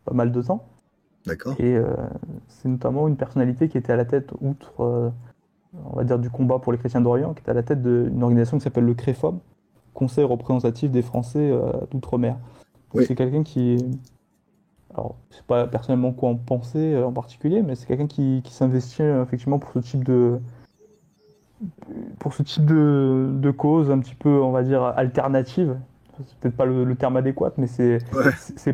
pas mal de temps. D'accord. Et c'est notamment une personnalité qui était à la tête, outre on va dire du combat pour les chrétiens d'Orient, qui était à la tête d'une organisation qui s'appelle le CREFOM, Conseil représentatif des Français d'Outre-mer. Oui. C'est quelqu'un qui... Alors, je sais pas personnellement quoi en penser en particulier, mais c'est quelqu'un qui s'investit effectivement pour ce type de cause un petit peu, on va dire, alternative. C'est peut-être pas le terme adéquat, mais c'est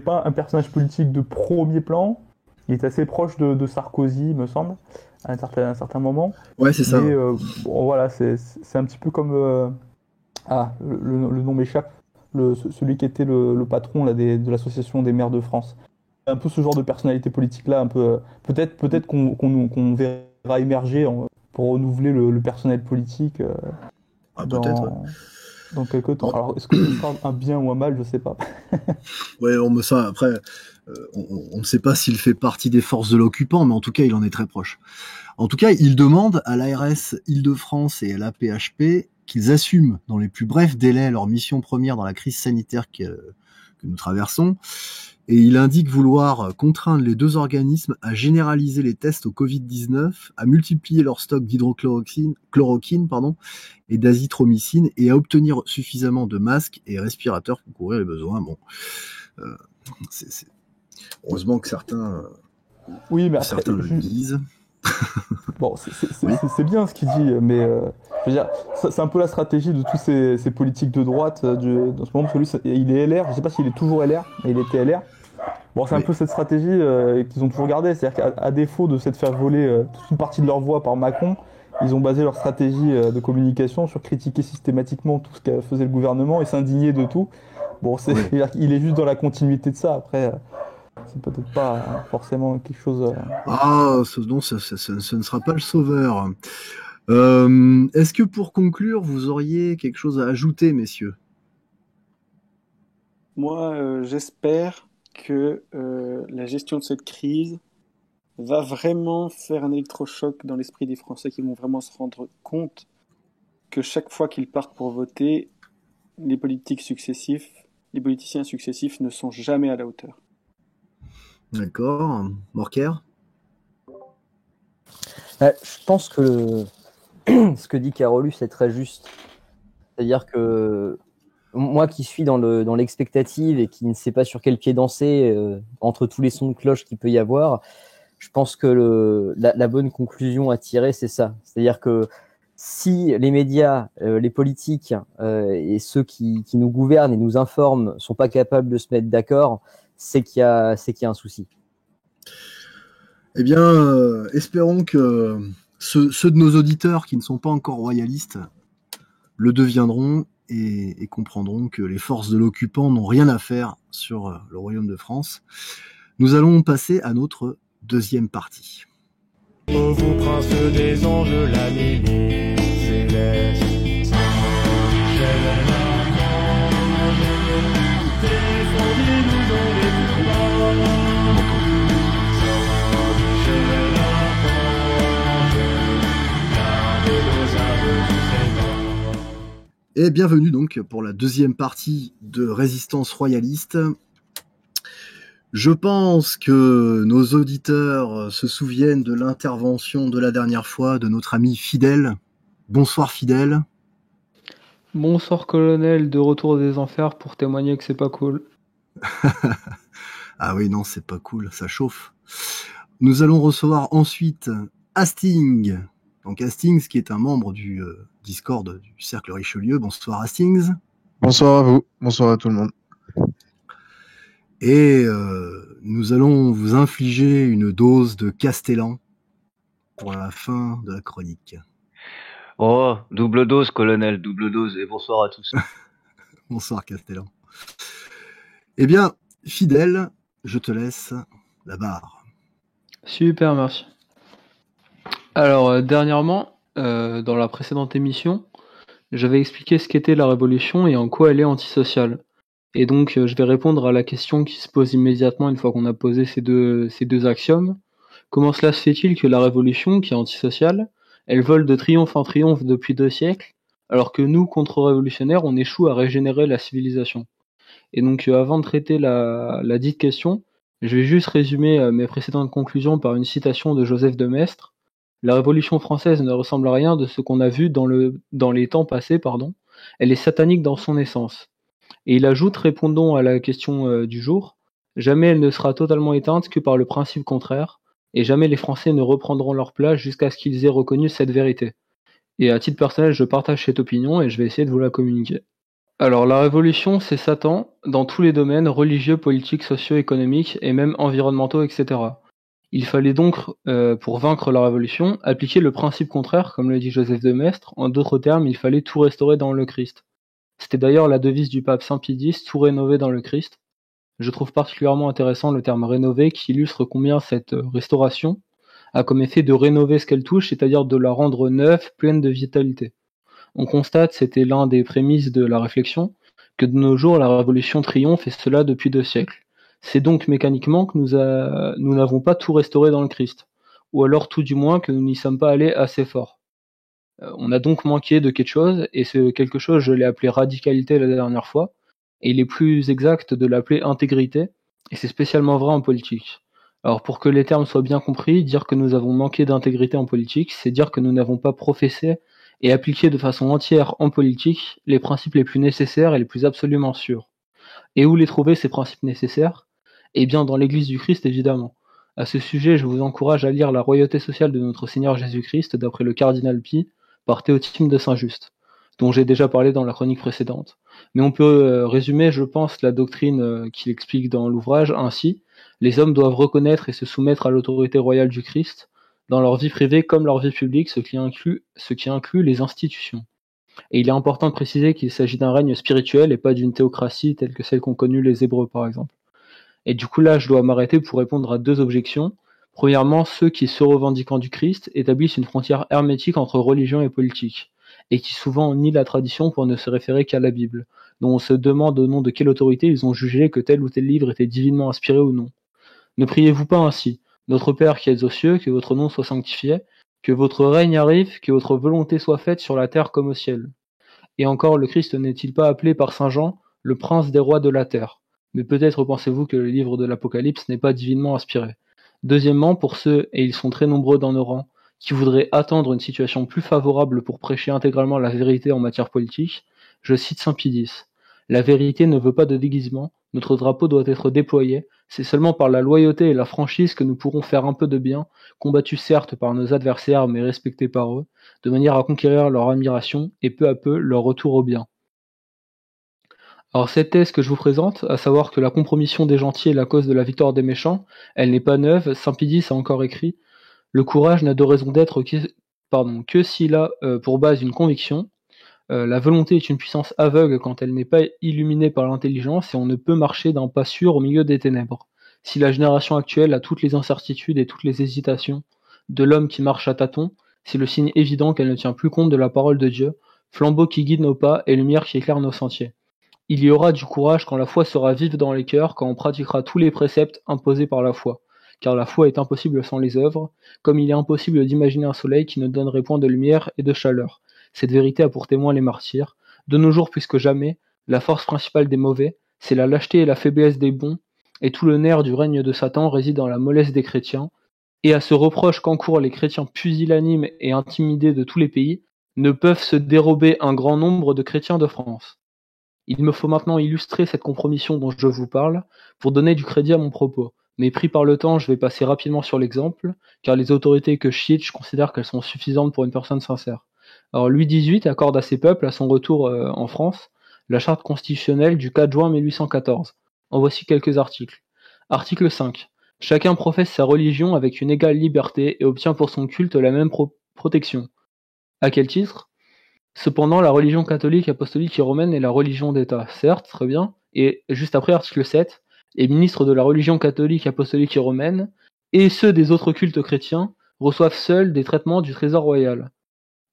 pas un personnage politique de premier plan. Il est assez proche de Sarkozy, me semble, à un certain moment. Ouais, c'est ça. Mais bon, voilà, c'est un petit peu comme... le nom m'échappe. Celui qui était le patron là, de l'association des maires de France. Un peu ce genre de personnalité politique là, un peu peut-être qu'on verra émerger pour renouveler le personnel politique dans quelques temps. Alors est-ce que ce sera un bien ou un mal, je sais pas. Ouais, après, on ne sait pas s'il fait partie des forces de l'occupant, mais en tout cas, il en est très proche. En tout cas, il demande à l'ARS Île-de-France et à l'AP-HP qu'ils assument dans les plus brefs délais leur mission première dans la crise sanitaire que nous traversons. Et il indique vouloir contraindre les deux organismes à généraliser les tests au Covid-19, à multiplier leur stock d'hydrochloroquine et d'azithromycine et à obtenir suffisamment de masques et respirateurs pour couvrir les besoins. Bon, heureusement que certains le disent. Bon, c'est bien ce qu'il dit, mais je veux dire, c'est un peu la stratégie de tous ces politiques de droite dans ce moment, parce que lui, il est LR, je sais pas s'il est toujours LR, mais il était LR. Bon, c'est un peu cette stratégie qu'ils ont toujours gardée, c'est-à-dire qu'à défaut de s'être fait voler toute une partie de leur voix par Macron, ils ont basé leur stratégie de communication sur critiquer systématiquement tout ce que faisait le gouvernement et s'indigner de tout. Bon, il est juste dans la continuité de ça, après... c'est peut-être pas forcément quelque chose... non, ce ne sera pas le sauveur. Est-ce que pour conclure, vous auriez quelque chose à ajouter, messieurs? Moi, j'espère que la gestion de cette crise va vraiment faire un électrochoc dans l'esprit des Français qui vont vraiment se rendre compte que chaque fois qu'ils partent pour voter, les politiciens successifs ne sont jamais à la hauteur. D'accord. Morker? Je pense que ce que dit Carolus est très juste. C'est-à-dire que moi qui suis dans l'expectative et qui ne sais pas sur quel pied danser entre tous les sons de cloche qu'il peut y avoir, je pense que la bonne conclusion à tirer, c'est ça. C'est-à-dire que si les médias, les politiques et ceux qui nous gouvernent et nous informent sont pas capables de se mettre d'accord, c'est qu'il y a un souci. Eh bien, espérons que ceux de nos auditeurs qui ne sont pas encore royalistes le deviendront et comprendront que les forces de l'occupant n'ont rien à faire sur le royaume de France. Nous allons passer à notre deuxième partie. Ô vous prince des anges, la Lily céleste, défendez-nous dans les combats. Et bienvenue donc pour la deuxième partie de Résistance royaliste. Je pense que nos auditeurs se souviennent de l'intervention de la dernière fois de notre ami Fidèle. Bonsoir Fidèle. Bonsoir colonel, de retour des enfers pour témoigner que c'est pas cool. Ah oui, non, c'est pas cool, ça chauffe. Nous allons recevoir ensuite Hastings. Donc Hastings qui est un membre du Discord du Cercle Richelieu. Bonsoir Hastings. Bonsoir à vous, bonsoir à tout le monde. Et nous allons vous infliger une dose de Castellan pour la fin de la chronique. Oh, double dose, colonel, double dose, et bonsoir à tous. Bonsoir Castellan. Eh bien, Fidèle, je te laisse la barre. Super, merci. Alors, dernièrement, dans la précédente émission, je vais expliquer ce qu'était la Révolution et en quoi elle est antisociale. Et donc, je vais répondre à la question qui se pose immédiatement une fois qu'on a posé ces deux axiomes. Comment cela se fait-il que la Révolution, qui est antisociale, elle vole de triomphe en triomphe depuis 2 siècles, alors que nous, contre-révolutionnaires, on échoue à régénérer la civilisation? Et donc, avant de traiter la dite question, je vais juste résumer mes précédentes conclusions par une citation de Joseph de Maistre. La Révolution française ne ressemble à rien de ce qu'on a vu dans les temps passés, pardon. Elle est satanique dans son essence. Et il ajoute, répondons à la question du jour, jamais elle ne sera totalement éteinte que par le principe contraire, et jamais les Français ne reprendront leur place jusqu'à ce qu'ils aient reconnu cette vérité. Et à titre personnel, je partage cette opinion et je vais essayer de vous la communiquer. Alors, la Révolution, c'est Satan dans tous les domaines religieux, politiques, socio-économiques et même environnementaux, etc. Il fallait donc, pour vaincre la Révolution, appliquer le principe contraire, comme le dit Joseph de Maistre. En d'autres termes, il fallait tout restaurer dans le Christ. C'était d'ailleurs la devise du pape Saint Pie X, tout rénover dans le Christ. Je trouve particulièrement intéressant le terme rénover qui illustre combien cette restauration a comme effet de rénover ce qu'elle touche, c'est-à-dire de la rendre neuve, pleine de vitalité. On constate, c'était l'un des prémices de la réflexion, que de nos jours la Révolution triomphe et cela depuis 2 siècles. C'est donc mécaniquement que nous n'avons pas tout restauré dans le Christ, ou alors tout du moins que nous n'y sommes pas allés assez fort. On a donc manqué de quelque chose, et ce quelque chose je l'ai appelé radicalité la dernière fois, et il est plus exact de l'appeler intégrité, et c'est spécialement vrai en politique. Alors pour que les termes soient bien compris, dire que nous avons manqué d'intégrité en politique, c'est dire que nous n'avons pas professé et appliqué de façon entière en politique les principes les plus nécessaires et les plus absolument sûrs. Et où les trouver ces principes nécessaires? Eh bien dans l'Église du Christ évidemment. À ce sujet, je vous encourage à lire La royauté sociale de notre Seigneur Jésus-Christ d'après le cardinal Pie par Théotime de Saint-Just, dont j'ai déjà parlé dans la chronique précédente. Mais on peut résumer, je pense, la doctrine qu'il explique dans l'ouvrage ainsi: les hommes doivent reconnaître et se soumettre à l'autorité royale du Christ dans leur vie privée comme leur vie publique, ce qui inclut les institutions. Et il est important de préciser qu'il s'agit d'un règne spirituel et pas d'une théocratie telle que celle qu'ont connue les Hébreux par exemple. Et du coup là, je dois m'arrêter pour répondre à 2 objections. Premièrement, ceux qui, se revendiquant du Christ, établissent une frontière hermétique entre religion et politique, et qui souvent nient la tradition pour ne se référer qu'à la Bible, dont on se demande au nom de quelle autorité ils ont jugé que tel ou tel livre était divinement inspiré ou non. Ne priez-vous pas ainsi: Notre Père qui êtes aux cieux, que votre nom soit sanctifié, que votre règne arrive, que votre volonté soit faite sur la terre comme au ciel. Et encore, le Christ n'est-il pas appelé par saint Jean le prince des rois de la terre? Mais peut-être pensez-vous que le livre de l'Apocalypse n'est pas divinement inspiré. Deuxièmement, pour ceux, et ils sont très nombreux dans nos rangs, qui voudraient attendre une situation plus favorable pour prêcher intégralement la vérité en matière politique, je cite Saint Pie X. La vérité ne veut pas de déguisement, notre drapeau doit être déployé, c'est seulement par la loyauté et la franchise que nous pourrons faire un peu de bien, combattus certes par nos adversaires mais respectés par eux, de manière à conquérir leur admiration et peu à peu leur retour au bien. Alors cette thèse que je vous présente, à savoir que la compromission des gentils est la cause de la victoire des méchants, elle n'est pas neuve. Saint Pie X a encore écrit: le courage n'a de raison d'être que s'il a pour base une conviction. La volonté est une puissance aveugle quand elle n'est pas illuminée par l'intelligence, et on ne peut marcher d'un pas sûr au milieu des ténèbres. Si la génération actuelle a toutes les incertitudes et toutes les hésitations de l'homme qui marche à tâtons, c'est le signe évident qu'elle ne tient plus compte de la parole de Dieu, flambeau qui guide nos pas et lumière qui éclaire nos sentiers. Il y aura du courage quand la foi sera vive dans les cœurs, quand on pratiquera tous les préceptes imposés par la foi. Car la foi est impossible sans les œuvres, comme il est impossible d'imaginer un soleil qui ne donnerait point de lumière et de chaleur. Cette vérité a pour témoin les martyrs. De nos jours plus que jamais, la force principale des mauvais, c'est la lâcheté et la faiblesse des bons, et tout le nerf du règne de Satan réside dans la mollesse des chrétiens. Et à ce reproche qu'encourent les chrétiens pusillanimes et intimidés de tous les pays, ne peuvent se dérober un grand nombre de chrétiens de France. Il me faut maintenant illustrer cette compromission dont je vous parle, pour donner du crédit à mon propos. Mais pris par le temps, je vais passer rapidement sur l'exemple, car les autorités que je cite, je considère qu'elles sont suffisantes pour une personne sincère. Alors Louis XVIII accorde à ses peuples, à son retour en France, la charte constitutionnelle du 4 juin 1814. En voici quelques articles. Article 5. Chacun professe sa religion avec une égale liberté et obtient pour son culte la même protection. À quel titre? Cependant, la religion catholique, apostolique et romaine est la religion d'État. Certes, très bien. Et juste après, article 7, les ministres de la religion catholique, apostolique et romaine, et ceux des autres cultes chrétiens, reçoivent seuls des traitements du trésor royal.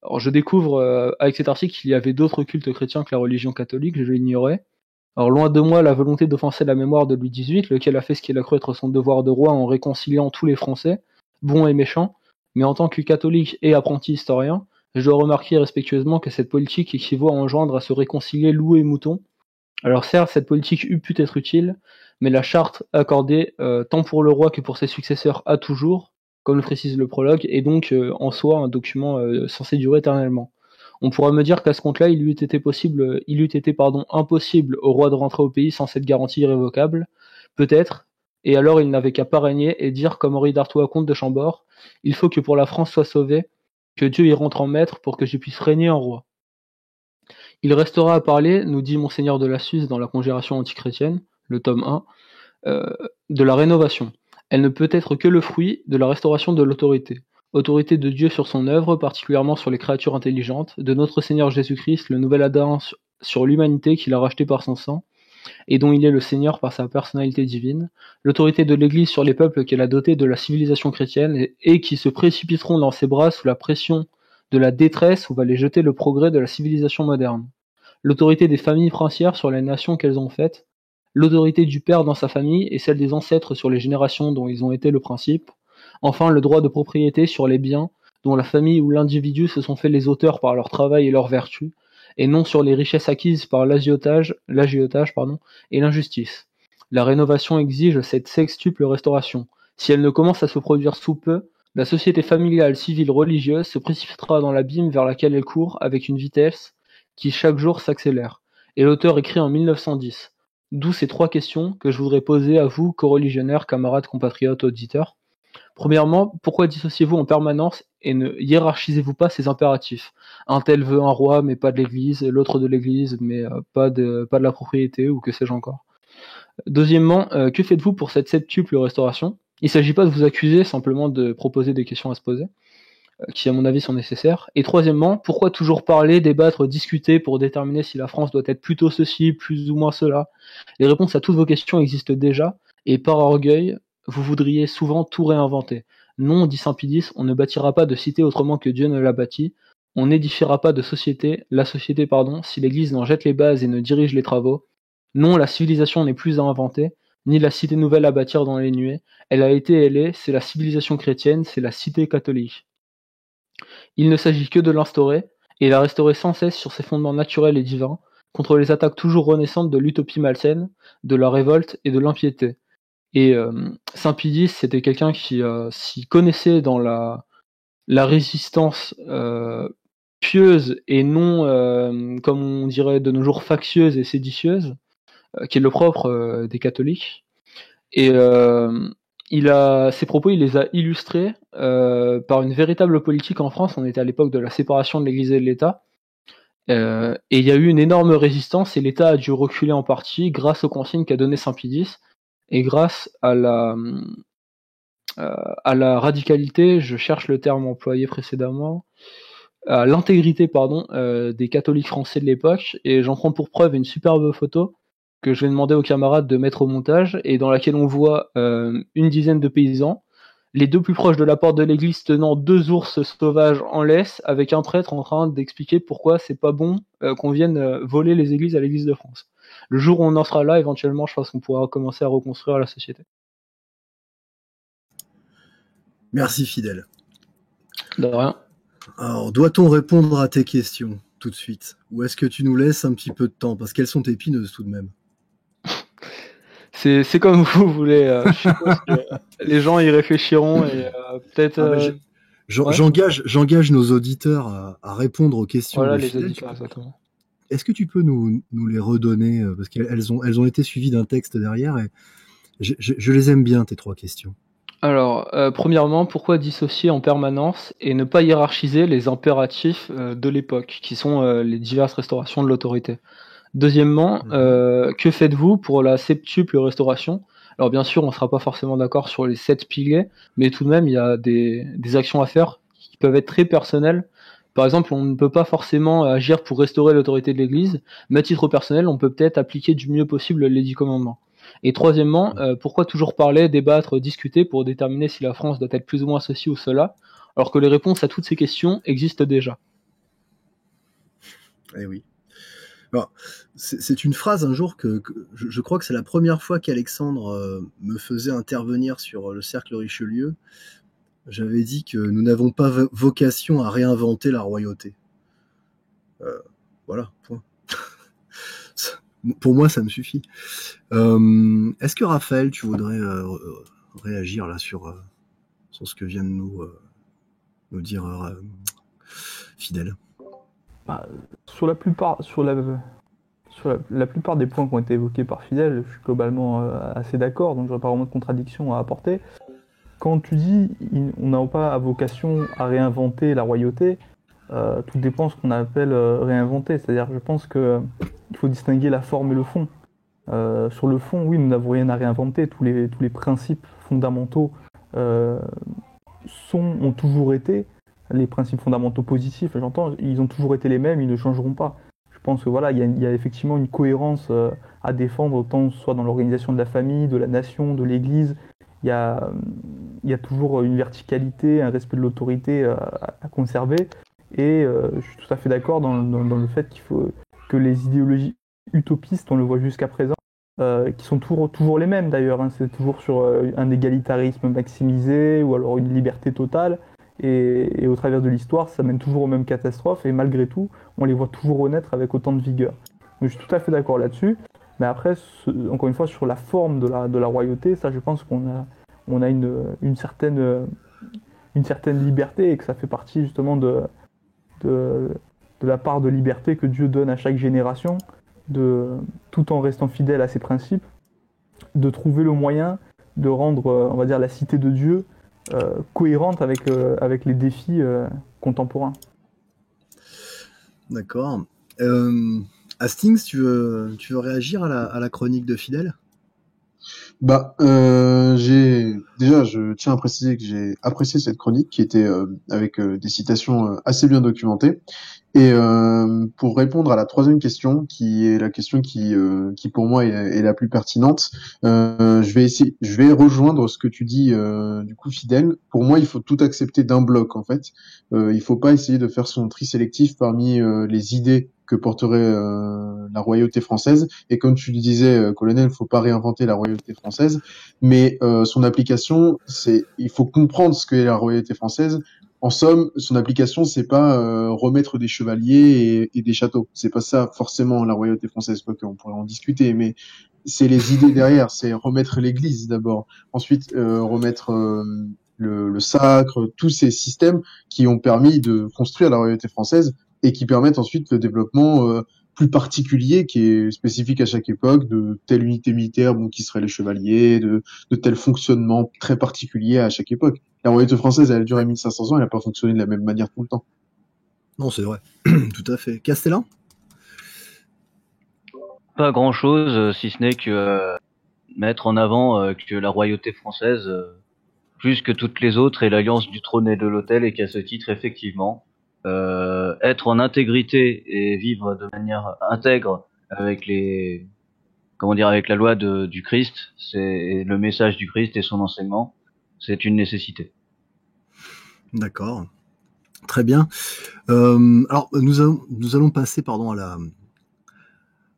Alors je découvre avec cet article qu'il y avait d'autres cultes chrétiens que la religion catholique, je l'ignorais. Alors loin de moi la volonté d'offenser la mémoire de Louis XVIII, lequel a fait ce qu'il a cru être son devoir de roi en réconciliant tous les Français, bons et méchants, mais en tant que catholique et apprenti historien, je dois remarquer respectueusement que cette politique équivaut à engendrer à se réconcilier loup et mouton. Alors certes, cette politique eût pu être utile, mais la charte accordée tant pour le roi que pour ses successeurs à toujours, comme le précise le prologue, est donc en soi un document censé durer éternellement. On pourra me dire qu'à ce compte-là, il eût été impossible au roi de rentrer au pays sans cette garantie irrévocable. Peut-être, et alors il n'avait qu'à parrainer et dire comme Henri d'Artois comte de Chambord, il faut que pour la France soit sauvée, que Dieu y rentre en maître pour que je puisse régner en roi. Il restera à parler, nous dit Monseigneur de la Suisse dans la Congélation antichrétienne, le tome 1, de la rénovation. Elle ne peut être que le fruit de la restauration de l'autorité. Autorité de Dieu sur son œuvre, particulièrement sur les créatures intelligentes, de notre Seigneur Jésus-Christ, le nouvel Adam sur l'humanité qu'il a racheté par son sang, et dont il est le Seigneur par sa personnalité divine, l'autorité de l'Église sur les peuples qu'elle a dotés de la civilisation chrétienne et qui se précipiteront dans ses bras sous la pression de la détresse où va les jeter le progrès de la civilisation moderne. L'autorité des familles princières sur les nations qu'elles ont faites, l'autorité du père dans sa famille et celle des ancêtres sur les générations dont ils ont été le principe, enfin le droit de propriété sur les biens dont la famille ou l'individu se sont fait les auteurs par leur travail et leur vertu, et non sur les richesses acquises par l'agiotage et l'injustice. La rénovation exige cette sextuple restauration. Si elle ne commence à se produire sous peu, la société familiale, civile, religieuse se précipitera dans l'abîme vers laquelle elle court avec une vitesse qui chaque jour s'accélère. Et l'auteur écrit en 1910. D'où ces 3 questions que je voudrais poser à vous, coreligionnaires, camarades, compatriotes, auditeurs. Premièrement, pourquoi dissociez-vous en permanence et ne hiérarchisez-vous pas ces impératifs? Un tel veut un roi mais pas de l'église, l'autre de l'église mais pas de la propriété ou que sais-je encore. Deuxièmement, que faites-vous pour cette septuple restauration? Il ne s'agit pas de vous accuser, simplement de proposer des questions à se poser, qui à mon avis sont nécessaires. Et troisièmement, pourquoi toujours parler, débattre, discuter pour déterminer si la France doit être plutôt ceci, plus ou moins cela? Les réponses à toutes vos questions existent déjà, et par orgueil, vous voudriez souvent tout réinventer. Non, dit saint Pie X, on ne bâtira pas de cité autrement que Dieu ne l'a bâtie. On n'édifiera pas de la société, si l'Église n'en jette les bases et ne dirige les travaux. Non, la civilisation n'est plus à inventer, ni la cité nouvelle à bâtir dans les nuées. Elle a été, elle est, c'est la civilisation chrétienne, c'est la cité catholique. Il ne s'agit que de l'instaurer, et la restaurer sans cesse sur ses fondements naturels et divins, contre les attaques toujours renaissantes de l'utopie malsaine, de la révolte et de l'impiété. Et saint Pie X, c'était quelqu'un qui s'y connaissait dans la résistance pieuse et non, comme on dirait de nos jours, factieuse et séditieuse, qui est le propre des catholiques. Et ses propos, il les a illustrés par une véritable politique en France. On était à l'époque de la séparation de l'Église et de l'État. Et il y a eu une énorme résistance et l'État a dû reculer en partie grâce aux consignes qu'a donné saint Pie X. Et grâce à la radicalité, je cherche le terme employé précédemment, à l'intégrité des catholiques français de l'époque, et j'en prends pour preuve une superbe photo que je vais demander aux camarades de mettre au montage, et dans laquelle on voit une dizaine de paysans, les 2 plus proches de la porte de l'église tenant 2 ours sauvages en laisse, avec un prêtre en train d'expliquer pourquoi c'est pas bon qu'on vienne voler les églises à l'église de France. Le jour où on en sera là, éventuellement, je pense qu'on pourra commencer à reconstruire la société. Merci, Fidèle. De rien. Alors, doit-on répondre à tes questions tout de suite? Ou est-ce que tu nous laisses un petit peu de temps? Parce qu'elles sont épineuses tout de même. C'est comme vous voulez. Je suppose que les gens y réfléchiront et peut-être... J'engage nos auditeurs à répondre aux questions. Voilà, les auditeurs, exactement. Est-ce que tu peux nous les redonner? Parce qu'elles ont été suivies d'un texte derrière et je les aime bien, tes 3 questions. Alors, premièrement, pourquoi dissocier en permanence et ne pas hiérarchiser les impératifs de l'époque, qui sont les diverses restaurations de l'autorité? Deuxièmement, que faites-vous pour la septuple restauration? Alors bien sûr, on ne sera pas forcément d'accord sur les 7 piliers, mais tout de même, il y a des actions à faire qui peuvent être très personnelles. Par exemple, on ne peut pas forcément agir pour restaurer l'autorité de l'Église, mais à titre personnel, on peut peut-être appliquer du mieux possible les 10 commandements. Et troisièmement, pourquoi toujours parler, débattre, discuter pour déterminer si la France doit être plus ou moins ceci ou cela, alors que les réponses à toutes ces questions existent déjà? Eh oui. Alors, c'est une phrase un jour que je crois que c'est la première fois qu'Alexandre me faisait intervenir sur le cercle Richelieu. J'avais dit que nous n'avons pas vocation à réinventer la royauté. Voilà, point. Pour moi, ça me suffit. Est-ce que Raphaël, tu voudrais réagir là sur ce que vient de nous dire Fidèle? Sur la plupart des points qui ont été évoqués par Fidèle, je suis globalement assez d'accord, donc je n'aurai pas vraiment de contradiction à apporter. Quand tu dis on n'a pas vocation à réinventer la royauté, tout dépend de ce qu'on appelle réinventer. C'est-à-dire, je pense qu'il faut distinguer la forme et le fond. Sur le fond, oui, nous n'avons rien à réinventer. Tous les principes fondamentaux ont toujours été, les principes fondamentaux positifs, j'entends, ils ont toujours été les mêmes, ils ne changeront pas. Je pense que voilà, il y a effectivement une cohérence à défendre, autant soit dans l'organisation de la famille, de la nation, de l'Église. Il y a toujours une verticalité, un respect de l'autorité à conserver. Et je suis tout à fait d'accord dans le fait qu'il faut que les idéologies utopistes, on le voit jusqu'à présent, qui sont toujours les mêmes d'ailleurs, hein, c'est toujours sur un égalitarisme maximisé ou alors une liberté totale. Et au travers de l'histoire, ça mène toujours aux mêmes catastrophes. Et malgré tout, on les voit toujours renaître avec autant de vigueur. Donc, je suis tout à fait d'accord là-dessus. Mais après, encore une fois, sur la forme de la royauté, ça, je pense qu'on a une certaine liberté et que ça fait partie justement de la part de liberté que Dieu donne à chaque génération, tout en restant fidèle à ses principes, de trouver le moyen de rendre, on va dire, la cité de Dieu cohérente avec les défis contemporains. D'accord. Hastings, tu veux réagir à la chronique de Fidèle? Je tiens à préciser que j'ai apprécié cette chronique qui était avec des citations assez bien documentées. Et pour répondre à la troisième question, qui est la question qui pour moi est la plus pertinente, je vais rejoindre ce que tu dis du coup Fidèle. Pour moi, il faut tout accepter d'un bloc en fait. Il faut pas essayer de faire son tri sélectif parmi les idées que porterait la royauté française. Et comme tu le disais, colonel, il faut pas réinventer la royauté française, mais son application, il faut comprendre ce qu'est la royauté française. En somme, son application, c'est pas remettre des chevaliers et des châteaux. C'est pas ça forcément la royauté française, quoi qu'on pourrait en discuter, mais c'est les idées derrière. C'est remettre l'Église d'abord, ensuite remettre le sacre, tous ces systèmes qui ont permis de construire la royauté française et qui permettent ensuite le développement plus particulier qui est spécifique à chaque époque, de telle unité militaire qui serait les chevaliers, de tel fonctionnement très particulier à chaque époque. La royauté française, elle a duré 1500 ans, elle n'a pas fonctionné de la même manière tout le temps. Non, c'est vrai. Tout à fait. Castellan? Pas grand-chose, si ce n'est que mettre en avant que la royauté française, plus que toutes les autres, est l'alliance du trône et de l'autel, et qu'à ce titre, effectivement, être en intégrité et vivre de manière intègre avec avec la loi du Christ, c'est le message du Christ et son enseignement, c'est une nécessité. D'accord. Très bien. Alors, nous allons passer,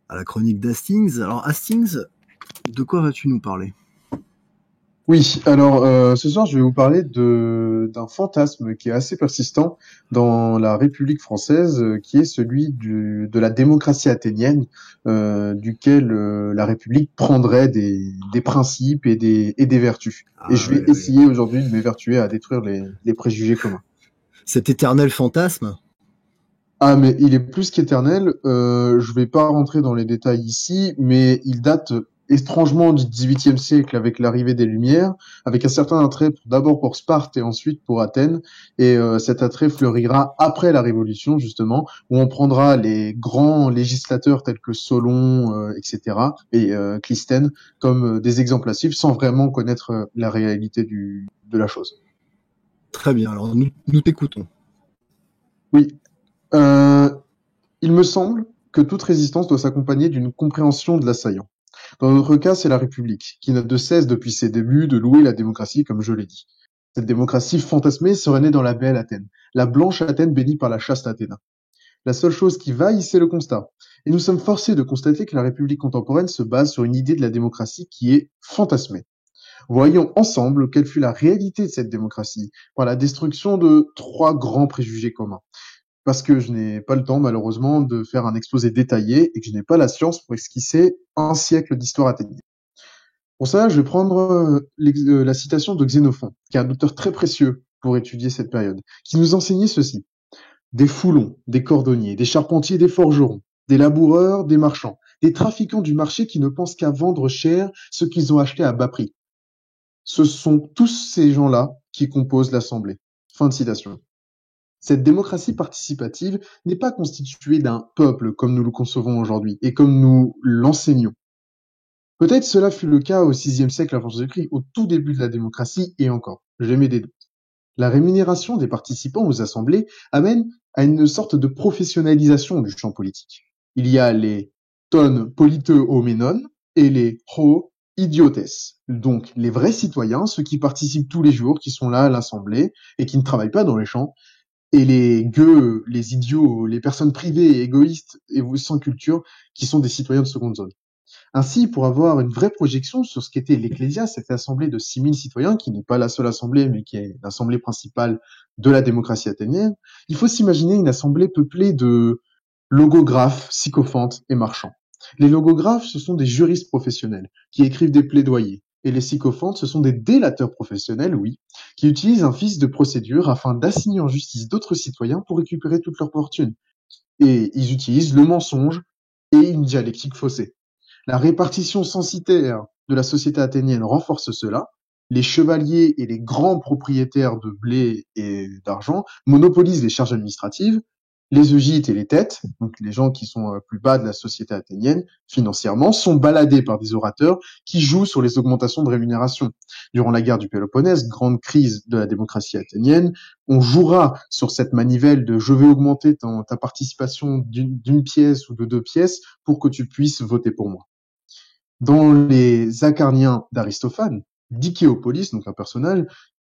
à la chronique d'Hastings. Alors, Hastings, de quoi vas-tu nous parler? Oui, alors ce soir, je vais vous parler d'un fantasme qui est assez persistant dans la République française, qui est celui de la démocratie athénienne, duquel la République prendrait des principes et des vertus. Et je vais essayer aujourd'hui de m'évertuer à détruire les préjugés communs. Cet éternel fantasme? Ah, mais il est plus qu'éternel. Je vais pas rentrer dans les détails ici, mais il date étrangement du XVIIIe siècle avec l'arrivée des Lumières, avec un certain attrait d'abord pour Sparte et ensuite pour Athènes. Et cet attrait fleurira après la Révolution, justement, où on prendra les grands législateurs tels que Solon, etc., et Clisthène comme des exemples à suivre, sans vraiment connaître la réalité de la chose. Très bien, alors nous t'écoutons. Oui. Il me semble que toute résistance doit s'accompagner d'une compréhension de l'assaillant. Dans notre cas, c'est la République, qui n'a de cesse depuis ses débuts de louer la démocratie, comme je l'ai dit. Cette démocratie fantasmée serait née dans la belle Athènes, la blanche Athènes bénie par la chaste Athéna. La seule chose qui vaille, c'est le constat. Et nous sommes forcés de constater que la République contemporaine se base sur une idée de la démocratie qui est fantasmée. Voyons ensemble quelle fut la réalité de cette démocratie par la destruction de 3 grands préjugés communs. Parce que je n'ai pas le temps, malheureusement, de faire un exposé détaillé et que je n'ai pas la science pour esquisser un siècle d'histoire athénienne. Pour ça, je vais prendre la citation de Xénophon, qui est un auteur très précieux pour étudier cette période, qui nous enseignait ceci. Des foulons, des cordonniers, des charpentiers, des forgerons, des laboureurs, des marchands, des trafiquants du marché qui ne pensent qu'à vendre cher ce qu'ils ont acheté à bas prix. Ce sont tous ces gens-là qui composent l'Assemblée. Fin de citation. Cette démocratie participative n'est pas constituée d'un peuple comme nous le concevons aujourd'hui et comme nous l'enseignons. Peut-être cela fut le cas au VIe siècle avant Jésus-Christ, au tout début de la démocratie et encore. J'émets des doutes. La rémunération des participants aux assemblées amène à une sorte de professionnalisation du champ politique. Il y a les ton politeuoménon et les ho idiotes, donc les vrais citoyens, ceux qui participent tous les jours, qui sont là à l'assemblée et qui ne travaillent pas dans les champs, et les gueux, les idiots, les personnes privées et égoïstes et sans culture, qui sont des citoyens de seconde zone. Ainsi, pour avoir une vraie projection sur ce qu'était l'Ecclésia, cette assemblée de 6000 citoyens, qui n'est pas la seule assemblée, mais qui est l'assemblée principale de la démocratie athénienne, il faut s'imaginer une assemblée peuplée de logographes, sycophantes et marchands. Les logographes, ce sont des juristes professionnels, qui écrivent des plaidoyers, et les sycophantes, ce sont des délateurs professionnels, oui, qui utilisent un vice de procédure afin d'assigner en justice d'autres citoyens pour récupérer toute leur fortune. Et ils utilisent le mensonge et une dialectique faussée. La répartition censitaire de la société athénienne renforce cela. Les chevaliers et les grands propriétaires de blé et d'argent monopolisent les charges administratives. Les eugites et les têtes, donc les gens qui sont plus bas de la société athénienne financièrement, sont baladés par des orateurs qui jouent sur les augmentations de rémunération. Durant la guerre du Péloponnèse, grande crise de la démocratie athénienne, on jouera sur cette manivelle de je vais augmenter ta participation d'une pièce ou de 2 pièces pour que tu puisses voter pour moi. Dans les Acarniens d'Aristophane, Dicéopolis, donc un personnage,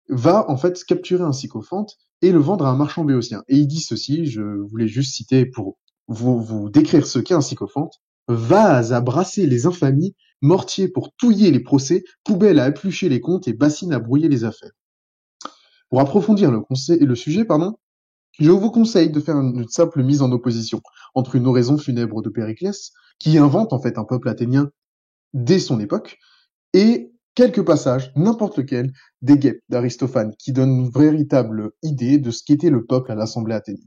va en fait capturer un sycophante et le vendre à un marchand béotien. Et il dit ceci, je voulais juste citer pour vous décrire ce qu'est un sycophante. Vas à brasser les infamies, mortier pour touiller les procès, poubelle à éplucher les comptes et bassine à brouiller les affaires. Pour approfondir le sujet, je vous conseille de faire une simple mise en opposition entre une oraison funèbre de Périclès, qui invente en fait un peuple athénien dès son époque, et quelques passages, n'importe lequel, des Guêpes d'Aristophane, qui donnent une véritable idée de ce qu'était le peuple à l'Assemblée athénienne.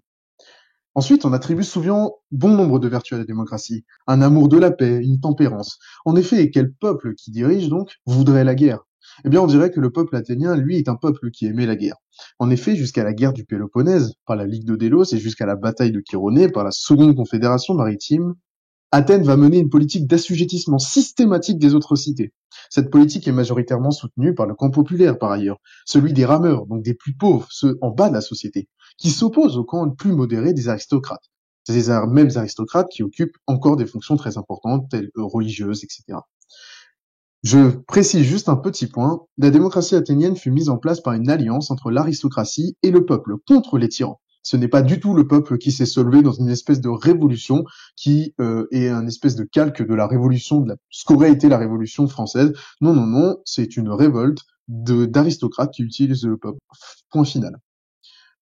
Ensuite, on attribue souvent bon nombre de vertus à la démocratie, un amour de la paix, une tempérance. En effet, quel peuple qui dirige donc voudrait la guerre? Eh bien, on dirait que le peuple athénien, lui, est un peuple qui aimait la guerre. En effet, jusqu'à la guerre du Péloponnèse, par la Ligue de Délos, et jusqu'à la bataille de Chéronée, par la Seconde Confédération maritime, Athènes va mener une politique d'assujettissement systématique des autres cités. Cette politique est majoritairement soutenue par le camp populaire, par ailleurs, celui des rameurs, donc des plus pauvres, ceux en bas de la société, qui s'opposent au camp plus modéré des aristocrates. C'est ces mêmes aristocrates qui occupent encore des fonctions très importantes, telles religieuses, etc. Je précise juste un petit point, la démocratie athénienne fut mise en place par une alliance entre l'aristocratie et le peuple contre les tyrans. Ce n'est pas du tout le peuple qui s'est soulevé dans une espèce de révolution qui est un espèce de calque de la révolution, ce qu'aurait été la révolution française. Non, non, non, c'est une révolte d'aristocrates qui utilisent le peuple. Point final.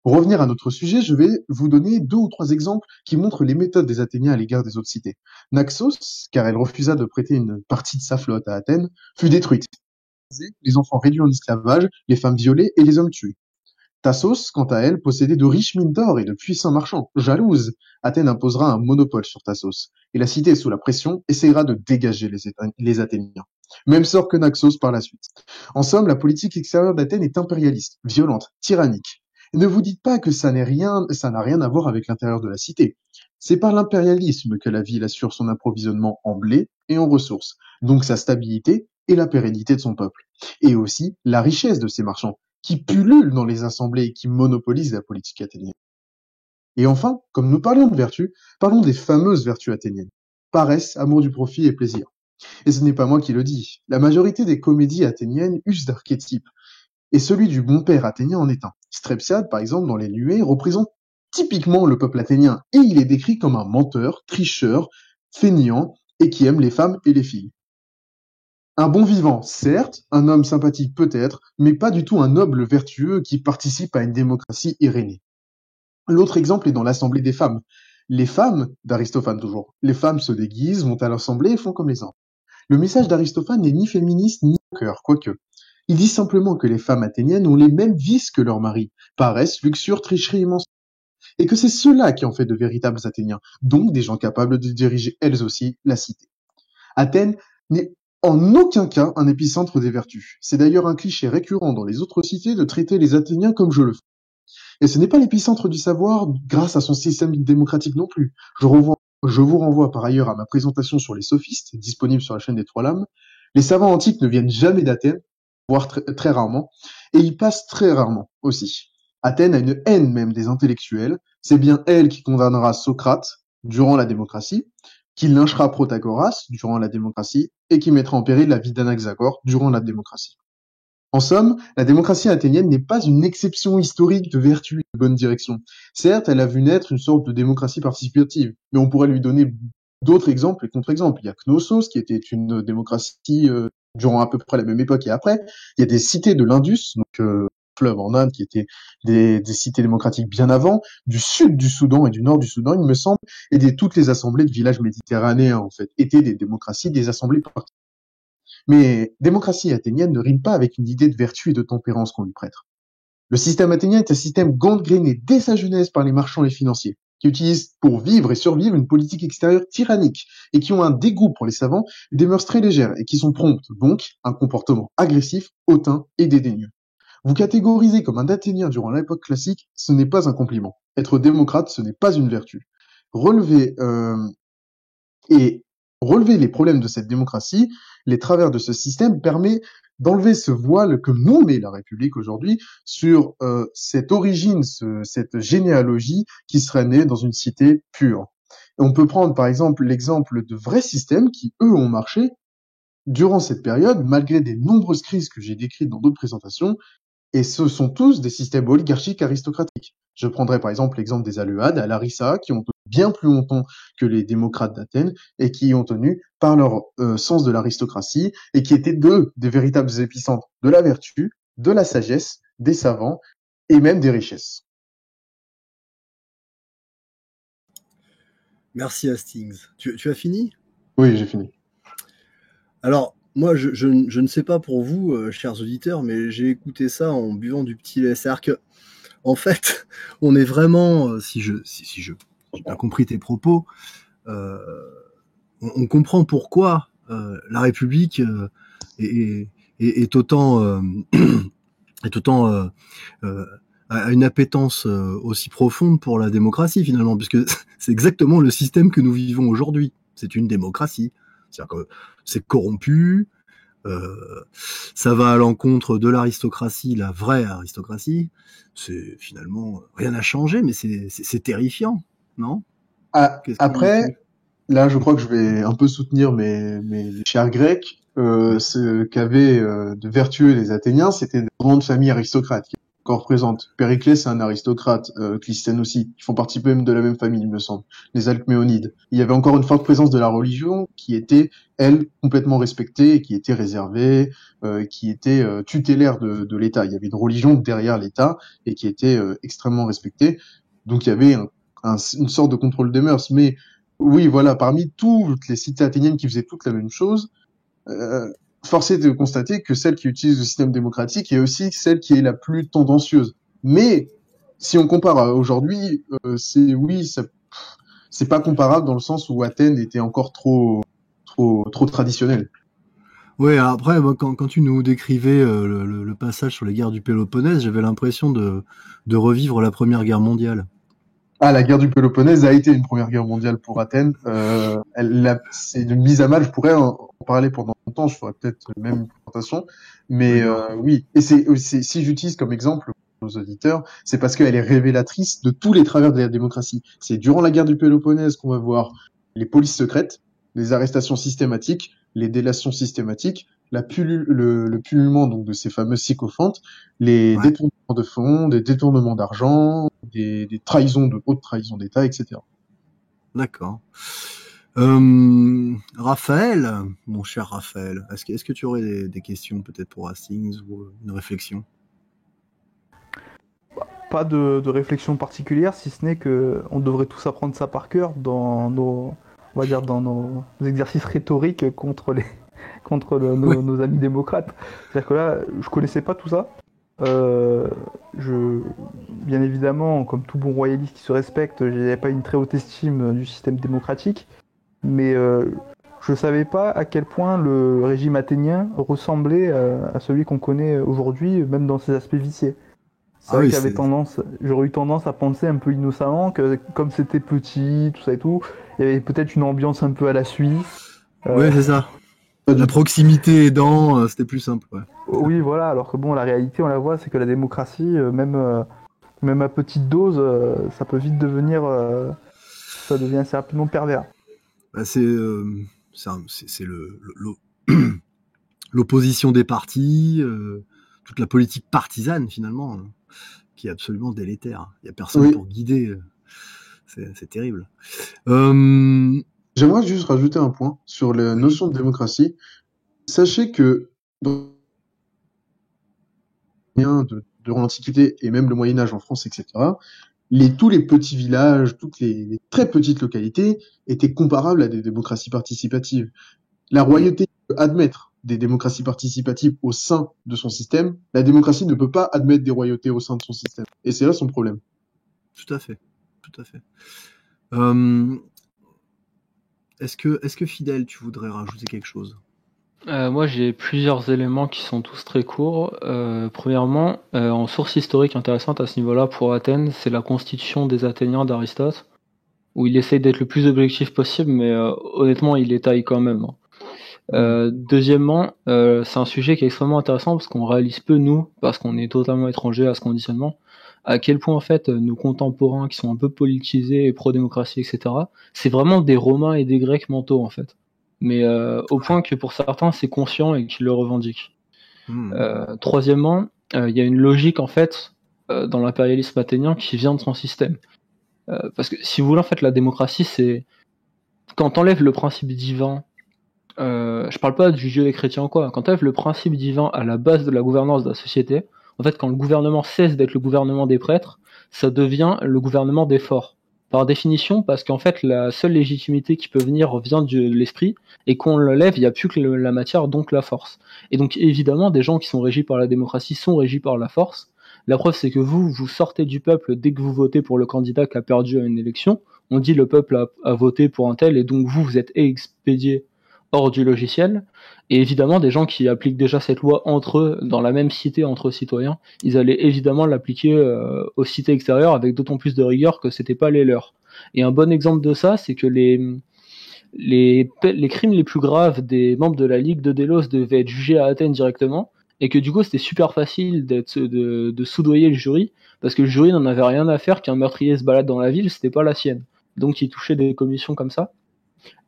Pour revenir à notre sujet, je vais vous donner 2 ou 3 exemples qui montrent les méthodes des Athéniens à l'égard des autres cités. Naxos, car elle refusa de prêter une partie de sa flotte à Athènes, fut détruite. Les enfants réduits en esclavage, les femmes violées et les hommes tués. Tassos, quant à elle, possédait de riches mines d'or et de puissants marchands. Jalouse, Athènes imposera un monopole sur Tassos, et la cité, sous la pression, essaiera de dégager les Athéniens. Même sort que Naxos par la suite. En somme, la politique extérieure d'Athènes est impérialiste, violente, tyrannique. Et ne vous dites pas que ça n'a rien à voir avec l'intérieur de la cité. C'est par l'impérialisme que la ville assure son approvisionnement en blé et en ressources, donc sa stabilité et la pérennité de son peuple. Et aussi la richesse de ses marchands, qui pullulent dans les assemblées et qui monopolisent la politique athénienne. Et enfin, comme nous parlions de vertus, parlons des fameuses vertus athéniennes. Paresse, amour du profit et plaisir. Et ce n'est pas moi qui le dis. La majorité des comédies athéniennes usent d'archétypes. Et celui du bon père athénien en est un. Strepsiade, par exemple, dans les Nuées, représente typiquement le peuple athénien, et il est décrit comme un menteur, tricheur, fainéant, et qui aime les femmes et les filles. Un bon vivant, certes, un homme sympathique peut-être, mais pas du tout un noble vertueux qui participe à une démocratie irénée. L'autre exemple est dans l'Assemblée des femmes. Les femmes, d'Aristophane toujours, les femmes se déguisent, vont à l'Assemblée et font comme les hommes. Le message d'Aristophane n'est ni féministe ni cœur, quoique. Il dit simplement que les femmes athéniennes ont les mêmes vices que leurs maris, paresse, luxure, tricherie et mensonge, et que c'est cela qui en fait de véritables Athéniens, donc des gens capables de diriger elles aussi la cité. Athènes n'est en aucun cas un épicentre des vertus. C'est d'ailleurs un cliché récurrent dans les autres cités de traiter les Athéniens comme je le fais. Et ce n'est pas l'épicentre du savoir grâce à son système démocratique non plus. Je vous renvoie par ailleurs à ma présentation sur les sophistes, disponible sur la chaîne des Trois Lames. Les savants antiques ne viennent jamais d'Athènes, voire très rarement, et ils passent très rarement aussi. Athènes a une haine même des intellectuels. C'est bien elle qui condamnera Socrate durant la démocratie, qui lynchera Protagoras durant la démocratie, et qui mettra en péril la vie d'Anaxagore durant la démocratie. En somme, la démocratie athénienne n'est pas une exception historique de vertu et de bonne direction. Certes, elle a vu naître une sorte de démocratie participative, mais on pourrait lui donner d'autres exemples et contre-exemples. Il y a Knossos, qui était une démocratie durant à peu près la même époque et après. Il y a des cités de l'Indus, donc fleuve en Inde, qui étaient des cités démocratiques bien avant, du sud du Soudan et du nord du Soudan, il me semble, et toutes les assemblées de villages méditerranéens, en fait, étaient des démocraties, des assemblées participantes. Mais démocratie athénienne ne rime pas avec une idée de vertu et de tempérance qu'on lui prête. Le système athénien est un système gangréné dès sa jeunesse par les marchands et financiers, qui utilisent pour vivre et survivre une politique extérieure tyrannique, et qui ont un dégoût pour les savants, des mœurs très légères, et qui sont promptes, donc, à un comportement agressif, hautain et dédaigneux. Vous catégoriser comme un Athénien durant l'époque classique, ce n'est pas un compliment. Être démocrate, ce n'est pas une vertu. Relever les problèmes de cette démocratie, les travers de ce système, permet d'enlever ce voile que nous met la République aujourd'hui sur cette origine, cette généalogie qui serait née dans une cité pure. Et on peut prendre par exemple l'exemple de vrais systèmes qui, eux, ont marché durant cette période, malgré des nombreuses crises que j'ai décrites dans d'autres présentations, et ce sont tous des systèmes oligarchiques aristocratiques. Je prendrai par exemple l'exemple des Aleuades à Larissa, qui ont tenu bien plus longtemps que les démocrates d'Athènes, et qui ont tenu par leur sens de l'aristocratie, et qui étaient des véritables épicentres de la vertu, de la sagesse, des savants, et même des richesses. Merci Hastings. Tu as fini ? Oui, j'ai fini. Alors, moi, je ne sais pas pour vous, chers auditeurs, mais j'ai écouté ça en buvant du petit lait. C'est-à-dire que, en fait, on est vraiment, si j'ai bien compris tes propos, on comprend pourquoi la République est autant a une appétence aussi profonde pour la démocratie finalement, puisque c'est exactement le système que nous vivons aujourd'hui. C'est une démocratie. C'est-à-dire que c'est corrompu, ça va à l'encontre de l'aristocratie, la vraie aristocratie. C'est finalement rien n'a changé, mais c'est terrifiant, non ? Après, là, je crois que je vais un peu soutenir mes chers Grecs. Ce qu'avaient de vertueux les Athéniens, c'était de grandes familles aristocrates qui sont encore présentes. Périclès, c'est un aristocrate, Clisthène aussi, qui font partie même de la même famille, il me semble, les Alcméonides. Il y avait encore une forte présence de la religion qui était, elle, complètement respectée, et qui était réservée, qui était tutélaire de l'État. Il y avait une religion derrière l'État et qui était extrêmement respectée. Donc il y avait une sorte de contrôle des mœurs. Mais oui, voilà, parmi toutes les cités athéniennes qui faisaient toutes la même chose, force est de constater que celle qui utilise le système démocratique est aussi celle qui est la plus tendancieuse. Mais si on compare à aujourd'hui, c'est pas comparable dans le sens où Athènes était encore trop traditionnelle. Oui, après, quand tu nous décrivais le passage sur les guerres du Péloponnèse, j'avais l'impression de revivre la Première Guerre mondiale. Ah, la guerre du Péloponnèse a été une première guerre mondiale pour Athènes. C'est une mise à mal. Je pourrais en parler pendant longtemps. Je ferais peut-être même une présentation. Mais oui. Et si j'utilise comme exemple nos auditeurs, c'est parce qu'elle est révélatrice de tous les travers de la démocratie. C'est durant la guerre du Péloponnèse qu'on va voir les polices secrètes, les arrestations systématiques, les délations systématiques, le pullulement donc de ces fameuses sycophantes, les Ouais. détournements de fonds, des détournements d'argent, des trahisons de haute trahison d'État, etc. D'accord. Raphaël, mon cher Raphaël, est-ce que tu aurais des questions peut-être pour Hastings ou une réflexion? Pas de réflexion particulière, si ce n'est que on devrait tous apprendre ça par cœur dans nos, on va dire, dans nos exercices rhétoriques nos amis démocrates. C'est-à-dire que là, je connaissais pas tout ça. Bien évidemment, comme tout bon royaliste qui se respecte, j'avais pas une très haute estime du système démocratique, mais je savais pas à quel point le régime athénien ressemblait à celui qu'on connaît aujourd'hui, même dans ses aspects viciés. C'est vrai que j'aurais eu tendance à penser un peu innocemment que comme c'était petit, tout ça et tout, il y avait peut-être une ambiance un peu à la Suisse. Oui, c'est ça. La proximité aidant, c'était plus simple. Ouais. Oui, voilà, alors que bon, la réalité, on la voit, c'est que la démocratie, même à petite dose, ça peut vite devenir, ça devient assez rapidement pervers. Bah, c'est l'opposition des partis, toute la politique partisane finalement, qui est absolument délétère. Il n'y a personne pour guider. C'est terrible. J'aimerais juste rajouter un point sur la notion de démocratie. Sachez que durant l'Antiquité et même le Moyen-Âge en France, etc., tous les petits villages, toutes les très petites localités étaient comparables à des démocraties participatives. La royauté peut admettre des démocraties participatives au sein de son système. La démocratie ne peut pas admettre des royautés au sein de son système. Et c'est là son problème. Tout à fait. Tout à fait. Est-ce que Fidèle, tu voudrais rajouter quelque chose? Moi, j'ai plusieurs éléments qui sont tous très courts. Premièrement, en source historique intéressante à ce niveau-là pour Athènes, c'est la constitution des Athéniens d'Aristote, où il essaye d'être le plus objectif possible, mais honnêtement, il les taille quand même. Deuxièmement, c'est un sujet qui est extrêmement intéressant parce qu'on réalise peu, nous, parce qu'on est totalement étranger à ce conditionnement, à quel point en fait nos contemporains qui sont un peu politisés et pro-démocratie, etc., c'est vraiment des Romains et des Grecs mentaux en fait. Mais au point que pour certains c'est conscient et qu'ils le revendiquent. Troisièmement, il y a une logique en fait dans l'impérialisme athénien qui vient de son système. Parce que si vous voulez en fait la démocratie c'est quand t'enlèves le principe divin, je parle pas du Dieu des chrétiens ou quoi, quand t'enlèves le principe divin à la base de la gouvernance de la société, en fait quand le gouvernement cesse d'être le gouvernement des prêtres, ça devient le gouvernement des forts. Par définition, parce qu'en fait, la seule légitimité qui peut venir vient de l'esprit, et qu'on l'enlève, il n'y a plus que la matière, donc la force. Et donc, évidemment, des gens qui sont régis par la démocratie sont régis par la force. La preuve, c'est que vous sortez du peuple dès que vous votez pour le candidat qui a perdu à une élection. On dit le peuple a voté pour un tel, et donc vous êtes expédié hors du logiciel. Et évidemment, des gens qui appliquent déjà cette loi entre eux, dans la même cité, entre citoyens, ils allaient évidemment l'appliquer aux cités extérieures avec d'autant plus de rigueur que c'était pas les leurs. Et un bon exemple de ça, c'est que les crimes les plus graves des membres de la Ligue de Délos devaient être jugés à Athènes directement, et que du coup, c'était super facile de soudoyer le jury, parce que le jury n'en avait rien à faire qu'un meurtrier se balade dans la ville, c'était pas la sienne. Donc, il touchait des commissions comme ça.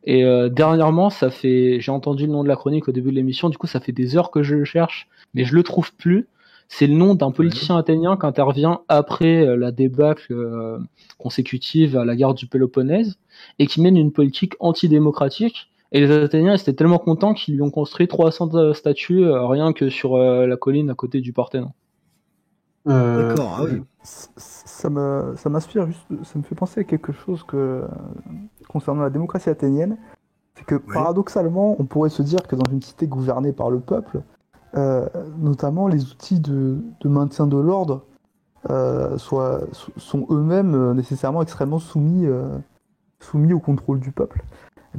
Et dernièrement, j'ai entendu le nom de la chronique au début de l'émission, du coup ça fait des heures que je le cherche, mais je le trouve plus. C'est le nom d'un politicien athénien qui intervient après la débâcle consécutive à la guerre du Péloponnèse, et qui mène une politique antidémocratique. Et les Athéniens étaient tellement contents qu'ils lui ont construit 300 statues rien que sur la colline à côté du Parthénon. D'accord, ah oui. Ça m'inspire juste, ça me fait penser à quelque chose concernant la démocratie athénienne, c'est que paradoxalement, on pourrait se dire que dans une cité gouvernée par le peuple, notamment les outils de maintien de l'ordre sont eux-mêmes nécessairement extrêmement soumis au contrôle du peuple.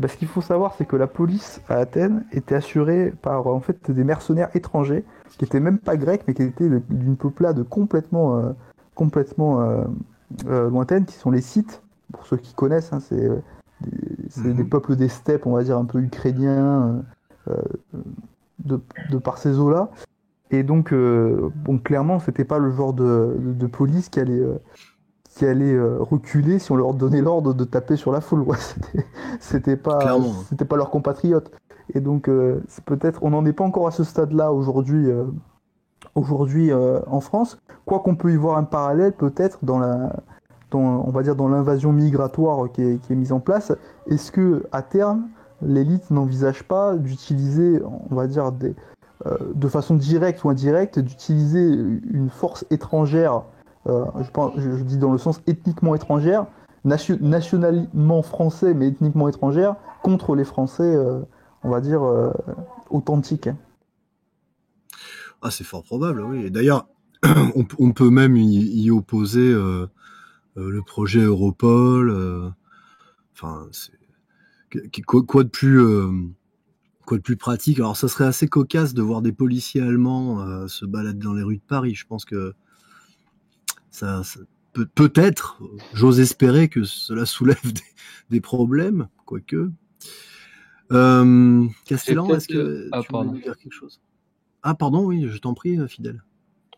Et ce qu'il faut savoir, c'est que la police à Athènes était assurée par en fait des mercenaires étrangers qui étaient même pas grecs, mais qui étaient d'une peuplade complètement lointaine, qui sont les Scythes. Pour ceux qui connaissent, hein, c'est des peuples des steppes, on va dire un peu ukrainiens, de par ces eaux-là. Et donc, clairement, c'était pas le genre de police qui allait reculer si on leur donnait l'ordre de taper sur la foule. Ouais. C'était pas leurs compatriotes. Et donc, c'est peut-être, on n'en est pas encore à ce stade-là aujourd'hui, en France. Quoi qu'on peut y voir un parallèle peut-être on va dire dans l'invasion migratoire qui est mise en place. Est-ce que à terme, l'élite n'envisage pas d'utiliser, on va dire, de façon directe ou indirecte, d'utiliser une force étrangère, je dis dans le sens ethniquement étrangère, nationalement français mais ethniquement étrangère, contre les Français, on va dire, authentiques. Ah, c'est fort probable, oui. Et d'ailleurs, on peut même y opposer le projet Europol. Enfin, quoi de plus pratique. Alors, ça serait assez cocasse de voir des policiers allemands se balader dans les rues de Paris. Je pense que ça peut-être, j'ose espérer que cela soulève des problèmes, quoique. Castellan, est-ce que tu voulais nous dire quelque chose? Ah, pardon, oui, je t'en prie, Fidèle.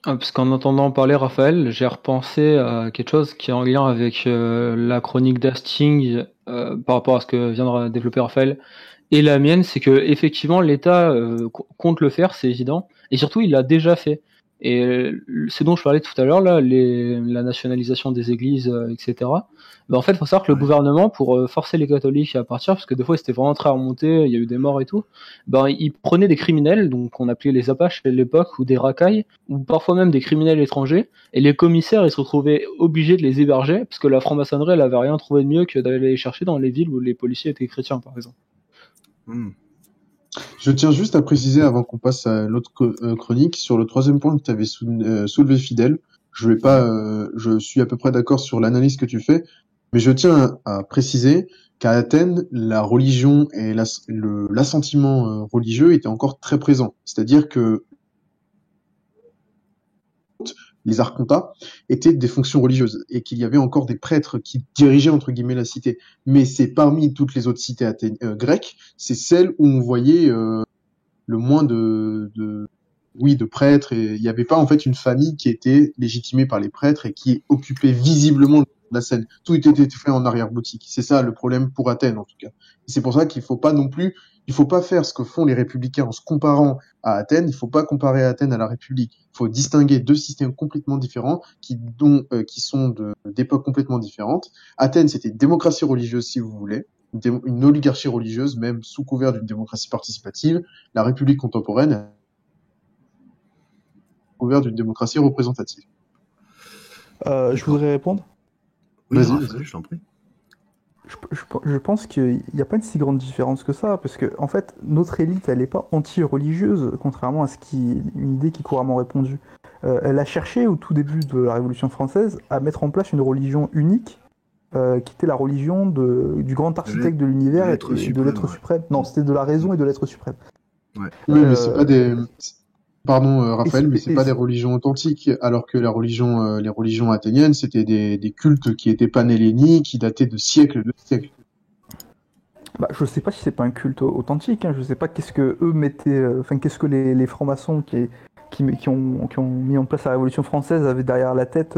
Parce qu'en entendant parler Raphaël, j'ai repensé à quelque chose qui est en lien avec la chronique d'Hastings par rapport à ce que vient de développer Raphaël. Et la mienne, c'est que effectivement l'État compte le faire, c'est évident, et surtout il l'a déjà fait. Et ce dont je parlais tout à l'heure, là, la nationalisation des églises, etc. Ben en fait, il faut savoir que le gouvernement, pour forcer les catholiques à partir, parce que des fois c'était vraiment très remonté, il y a eu des morts et tout, ben il prenait des criminels, donc on appelait les Apaches à l'époque, ou des racailles, ou parfois même des criminels étrangers, et les commissaires ils se retrouvaient obligés de les héberger, parce que la franc-maçonnerie elle avait rien trouvé de mieux que d'aller les chercher dans les villes où les policiers étaient chrétiens, par exemple. Je tiens juste à préciser avant qu'on passe à l'autre chronique sur le troisième point que tu avais soulevé, Fidèle. Je suis à peu près d'accord sur l'analyse que tu fais, mais je tiens à préciser qu'à Athènes, la religion et l'assentiment religieux étaient encore très présents. C'est-à-dire que les archontats étaient des fonctions religieuses et qu'il y avait encore des prêtres qui dirigeaient entre guillemets la cité. Mais c'est parmi toutes les autres cités grecques, c'est celle où on voyait le moins de prêtres, et il n'y avait pas en fait une famille qui était légitimée par les prêtres et qui occupait visiblement la scène. Tout était fait en arrière-boutique. C'est ça le problème pour Athènes en tout cas. Et c'est pour ça qu'il faut pas faire ce que font les républicains en se comparant à Athènes. Il faut pas comparer Athènes à la République. Il faut distinguer deux systèmes complètement différents qui sont d'époques complètement différentes. Athènes, c'était une démocratie religieuse si vous voulez, une oligarchie religieuse même sous couvert d'une démocratie participative. La République contemporaine couvert d'une démocratie représentative. Je voudrais répondre. Oui, vas-y, je t'en prie. Je pense qu'il n'y a pas une si grande différence que ça, parce que en fait, notre élite, elle n'est pas anti-religieuse, contrairement à une idée qui est couramment répandue. Elle a cherché, au tout début de la Révolution française, à mettre en place une religion unique, qui était la religion du grand architecte de l'univers et de l'être suprême. Non, c'était de la raison et de l'être suprême. Ouais. Oui, mais c'est pas des... Pardon, Raphaël, mais c'est pas des religions authentiques, alors que les religions athéniennes, c'était des cultes qui étaient panhelléniques, qui dataient de siècles. Je sais pas si c'est pas un culte authentique, hein. Je sais pas qu'est-ce que eux mettaient, qu'est-ce que les francs-maçons qui ont mis en place la Révolution française avaient derrière la tête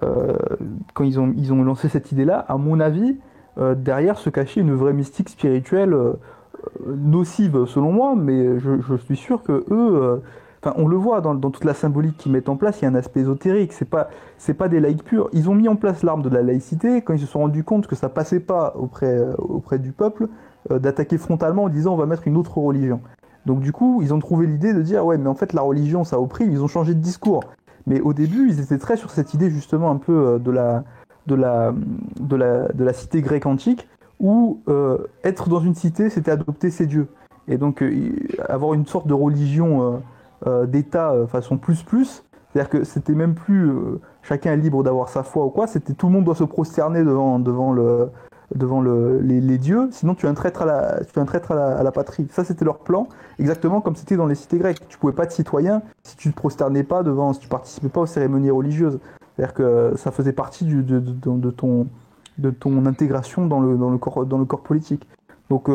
quand ils ont lancé cette idée-là. À mon avis, derrière se cachait une vraie mystique spirituelle nocive selon moi, mais je suis sûr que eux, on le voit dans toute la symbolique qu'ils mettent en place, il y a un aspect ésotérique, c'est pas des laïcs purs. Ils ont mis en place l'arme de la laïcité quand ils se sont rendus compte que ça passait pas auprès du peuple, d'attaquer frontalement en disant on va mettre une autre religion. Donc du coup, ils ont trouvé l'idée de dire ouais, mais en fait la religion ça opprime, ils ont changé de discours. Mais au début, ils étaient très sur cette idée justement un peu de la cité grecque antique, où être dans une cité, c'était adopter ses dieux. Et donc avoir une sorte de religion d'État façon plus, c'est-à-dire que c'était même plus chacun est libre d'avoir sa foi ou quoi, c'était tout le monde doit se prosterner devant les dieux, sinon tu es un traître à la patrie. Ça c'était leur plan, exactement comme c'était dans les cités grecques. Tu pouvais pas être citoyen si tu te prosternais pas si tu participais pas aux cérémonies religieuses. C'est-à-dire que ça faisait partie de ton intégration dans le corps politique. Donc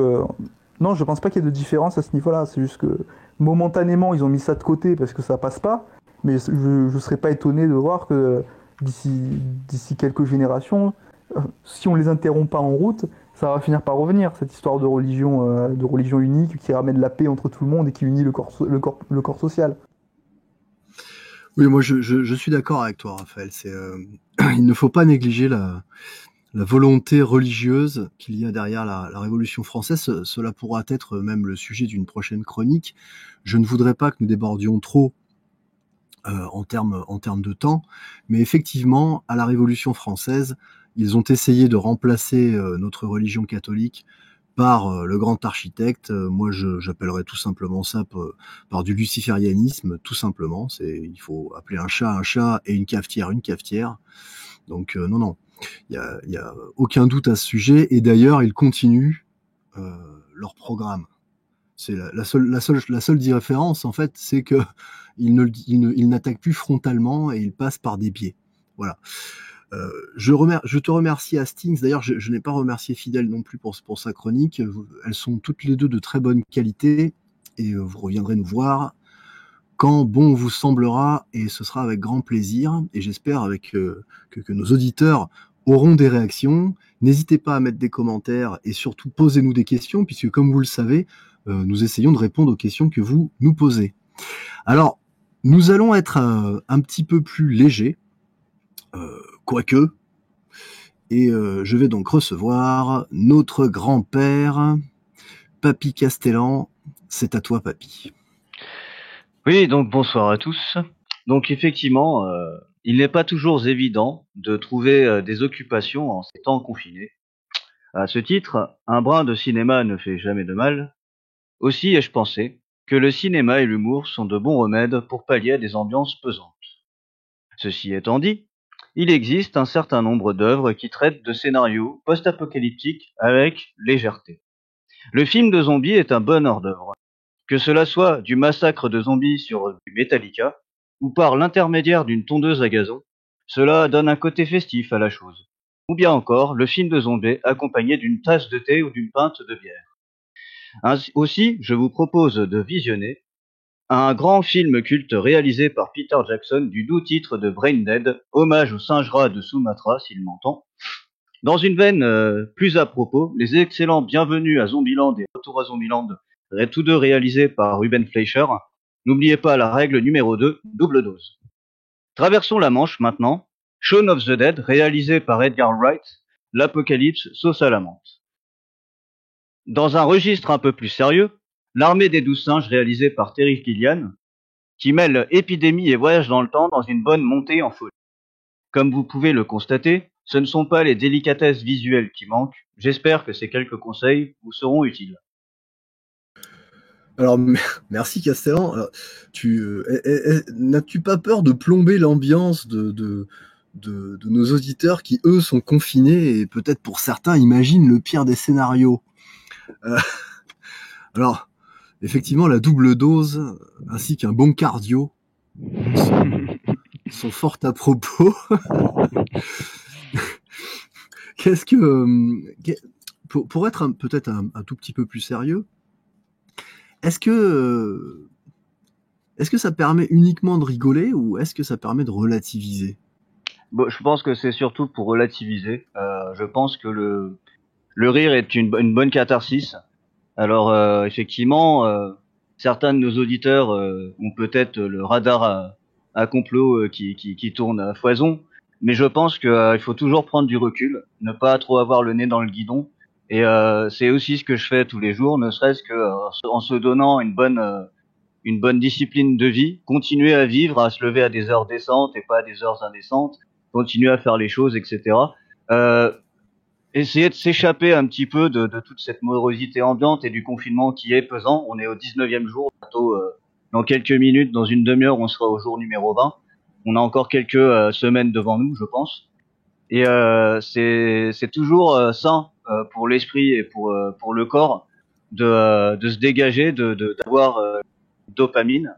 non, je pense pas qu'il y ait de différence à ce niveau-là. C'est juste que momentanément ils ont mis ça de côté parce que ça passe pas. Mais je serais pas étonné de voir que d'ici quelques générations, si on les interrompt pas en route, ça va finir par revenir, cette histoire de religion unique qui ramène la paix entre tout le monde et qui unit le corps social. Oui, moi je suis d'accord avec toi, Raphaël. Il ne faut pas négliger la volonté religieuse qu'il y a derrière la Révolution française. Cela pourra être même le sujet d'une prochaine chronique. Je ne voudrais pas que nous débordions trop en termes de temps, mais effectivement, à la Révolution française, ils ont essayé de remplacer notre religion catholique par le grand architecte. Moi, j'appellerais tout simplement ça par du luciférianisme, tout simplement. Il faut appeler un chat et une cafetière une cafetière. Donc non, il y a aucun doute à ce sujet. Et d'ailleurs, ils continuent leur programme. C'est la seule différence, en fait, c'est que ils n'attaquent plus frontalement et ils passent par des biais. Voilà. Je te remercie, Hastings. D'ailleurs, je n'ai pas remercié Fidèle non plus pour sa chronique. Elles sont toutes les deux de très bonne qualité et vous reviendrez nous voir quand bon vous semblera, et ce sera avec grand plaisir. Et j'espère que nos auditeurs auront des réactions. N'hésitez pas à mettre des commentaires et surtout posez-nous des questions, puisque comme vous le savez, nous essayons de répondre aux questions que vous nous posez. Alors, nous allons être un petit peu plus légers, quoique, et je vais donc recevoir notre grand-père, Papy Castellan. C'est à toi, Papy. Oui, donc bonsoir à tous. Donc effectivement, il n'est pas toujours évident de trouver des occupations en ces temps confinés. À ce titre, un brin de cinéma ne fait jamais de mal. Aussi ai-je pensé que le cinéma et l'humour sont de bons remèdes pour pallier à des ambiances pesantes. Ceci étant dit, il existe un certain nombre d'œuvres qui traitent de scénarios post-apocalyptiques avec légèreté. Le film de zombies est un bon hors-d'œuvre. Que cela soit du massacre de zombies sur du Metallica, ou par l'intermédiaire d'une tondeuse à gazon, cela donne un côté festif à la chose. Ou bien encore, le film de zombies accompagné d'une tasse de thé ou d'une pinte de bière. Aussi, je vous propose de visionner un grand film culte réalisé par Peter Jackson du doux titre de Brain Dead, hommage au singe-rat de Sumatra, s'il m'entend. Dans une veine plus à propos, les excellents Bienvenue à Zombieland et Retour à Zombieland, tous deux réalisés par Ruben Fleischer. N'oubliez pas la règle numéro 2, double dose. Traversons la Manche maintenant. Shaun of the Dead, réalisé par Edgar Wright, l'apocalypse sauce à la menthe. Dans un registre un peu plus sérieux, L'Armée des 12 singes, réalisé par Terry Gilliam, qui mêle épidémie et voyage dans le temps dans une bonne montée en folie. Comme vous pouvez le constater, ce ne sont pas les délicatesses visuelles qui manquent. J'espère que ces quelques conseils vous seront utiles. Alors, merci Castellan. Alors, n'as-tu pas peur de plomber l'ambiance de nos auditeurs qui, eux, sont confinés et peut-être pour certains imaginent le pire des scénarios? Alors, effectivement, la double dose ainsi qu'un bon cardio sont fort à propos. Qu'est-ce que pour être peut-être un tout petit peu plus sérieux, est-ce que ça permet uniquement de rigoler ou est-ce que ça permet de relativiser? Bon, je pense que c'est surtout pour relativiser. Je pense que le rire est une bonne catharsis. Alors effectivement, certains de nos auditeurs ont peut-être le radar à complot qui tourne à foison, mais je pense qu'il faut toujours prendre du recul, ne pas trop avoir le nez dans le guidon. Et c'est aussi ce que je fais tous les jours, ne serait-ce que en se donnant une bonne discipline de vie, continuer à vivre, à se lever à des heures décentes et pas à des heures indécentes, continuer à faire les choses, etc. Essayer de s'échapper un petit peu de toute cette morosité ambiante et du confinement qui est pesant. On est au 19e jour, bientôt dans quelques minutes, dans une demi-heure, on sera au jour numéro 20. On a encore quelques semaines devant nous, je pense. Et c'est toujours sain pour l'esprit et pour le corps de se dégager, d'avoir dopamine,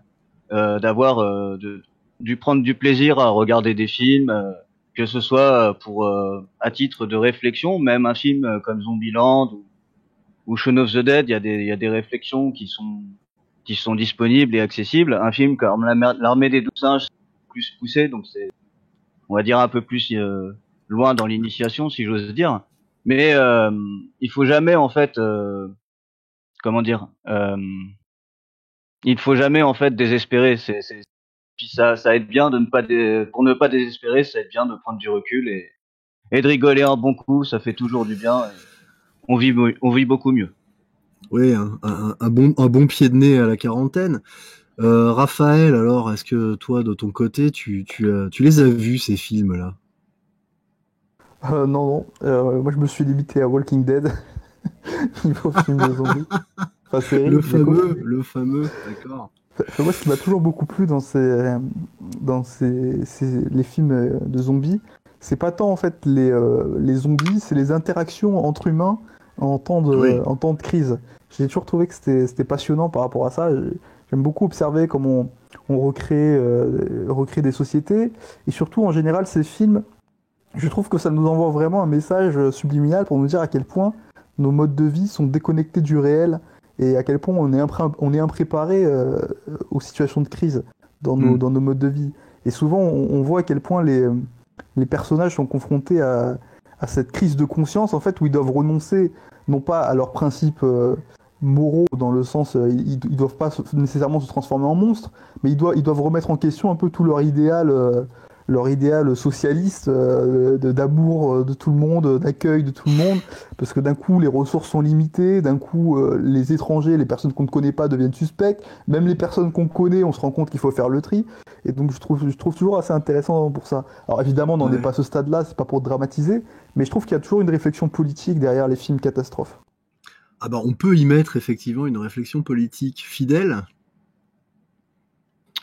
de prendre du plaisir à regarder des films, que ce soit pour à titre de réflexion, même un film comme Zombieland ou Shaun of the Dead, il y a des réflexions qui sont disponibles et accessibles. Un film comme L'Armée des 12 singes, c'est plus poussé, donc c'est, on va dire, un peu plus loin dans l'initiation, si j'ose dire. Mais il faut jamais en fait, comment dire, il faut jamais en fait désespérer. Puis ça aide bien de ne pas pour ne pas désespérer, ça aide bien de prendre du recul et de rigoler un bon coup, ça fait toujours du bien. Et on vit beaucoup mieux. Oui, un bon pied de nez à la quarantaine. Raphaël, alors, est-ce que toi, de ton côté, tu les as vus, ces films-là? Non. Moi, je me suis limité à Walking Dead, niveau film de zombies. Enfin, série, Le du coup. fameux, d'accord. Enfin, moi, ce qui m'a toujours beaucoup plu dans les films de zombies, c'est pas tant en fait les zombies, c'est les interactions entre humains Oui. en temps de crise. J'ai toujours trouvé que c'était passionnant par rapport à ça. J'aime beaucoup observer comment on recrée des sociétés. Et surtout, en général, ces films, je trouve que ça nous envoie vraiment un message subliminal pour nous dire à quel point nos modes de vie sont déconnectés du réel et à quel point on est impréparé aux situations de crise dans nos modes de vie. Et souvent, on voit à quel point les personnages sont confrontés à cette crise de conscience, en fait, où ils doivent renoncer, non pas à leurs principes moraux, dans le sens, ils doivent pas nécessairement se transformer en monstres, mais ils doivent remettre en question un peu tout leur idéal socialiste d'amour de tout le monde, d'accueil de tout le monde, parce que d'un coup les ressources sont limitées, d'un coup les étrangers, les personnes qu'on ne connaît pas deviennent suspectes, même les personnes qu'on connaît, on se rend compte qu'il faut faire le tri, et donc je trouve toujours assez intéressant pour ça. Alors évidemment, on n'en est Ouais. pas à ce stade-là, c'est pas pour dramatiser, mais je trouve qu'il y a toujours une réflexion politique derrière les films catastrophes. Ah bah, on peut y mettre effectivement une réflexion politique fidèle.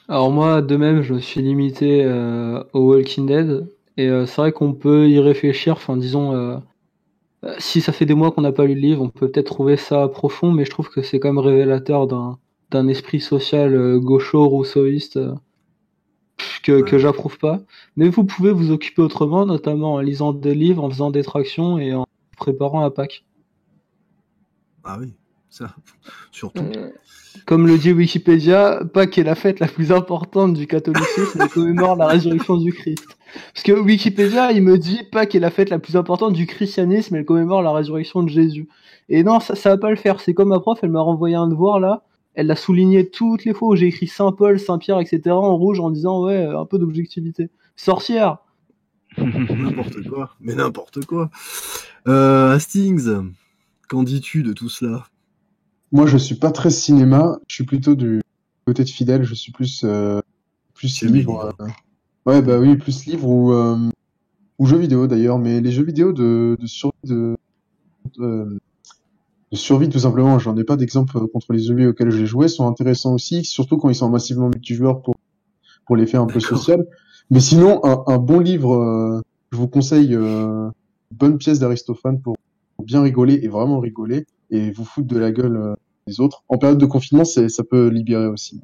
Alors moi, de même, je me suis limité au Walking Dead. Et c'est vrai qu'on peut y réfléchir. Enfin, disons, si ça fait des mois qu'on n'a pas lu le livre, on peut peut-être trouver ça profond, mais je trouve que c'est quand même révélateur d'un esprit social gaucho, rousseauiste, que Ouais. j'approuve pas. Mais vous pouvez vous occuper autrement, notamment en lisant des livres, en faisant des tractions et en préparant à Pâques. Ah oui, ça, surtout. Comme le dit Wikipédia, Pâques est la fête la plus importante du catholicisme et commémore la résurrection du Christ. Parce que Wikipédia, il me dit Pâques est la fête la plus importante du christianisme et elle commémore la résurrection de Jésus. Et non, ça va pas le faire. C'est comme ma prof, elle m'a renvoyé un devoir là. Elle l'a souligné toutes les fois où j'ai écrit Saint Paul, Saint Pierre, etc. en rouge en disant ouais, un peu d'objectivité. Sorcière! N'importe quoi, mais n'importe quoi. Hastings, qu'en dis-tu de tout cela? Moi, je suis pas très cinéma. Je suis plutôt du côté de Fidèle. Je suis plus J'aime les livre. livres. Ouais, bah oui, plus livre ou jeux vidéo d'ailleurs. Mais les jeux vidéo de survie de survie tout simplement. J'en ai pas d'exemple contre les zombies auxquels j'ai joué. Sont intéressants aussi, surtout quand ils sont massivement multijoueurs pour l'effet un peu D'accord. social. Mais sinon, un bon livre, je vous conseille une bonne pièce d'Aristophane pour bien rigoler et vraiment rigoler et vous foutre de la gueule des autres. En période de confinement, ça peut libérer aussi.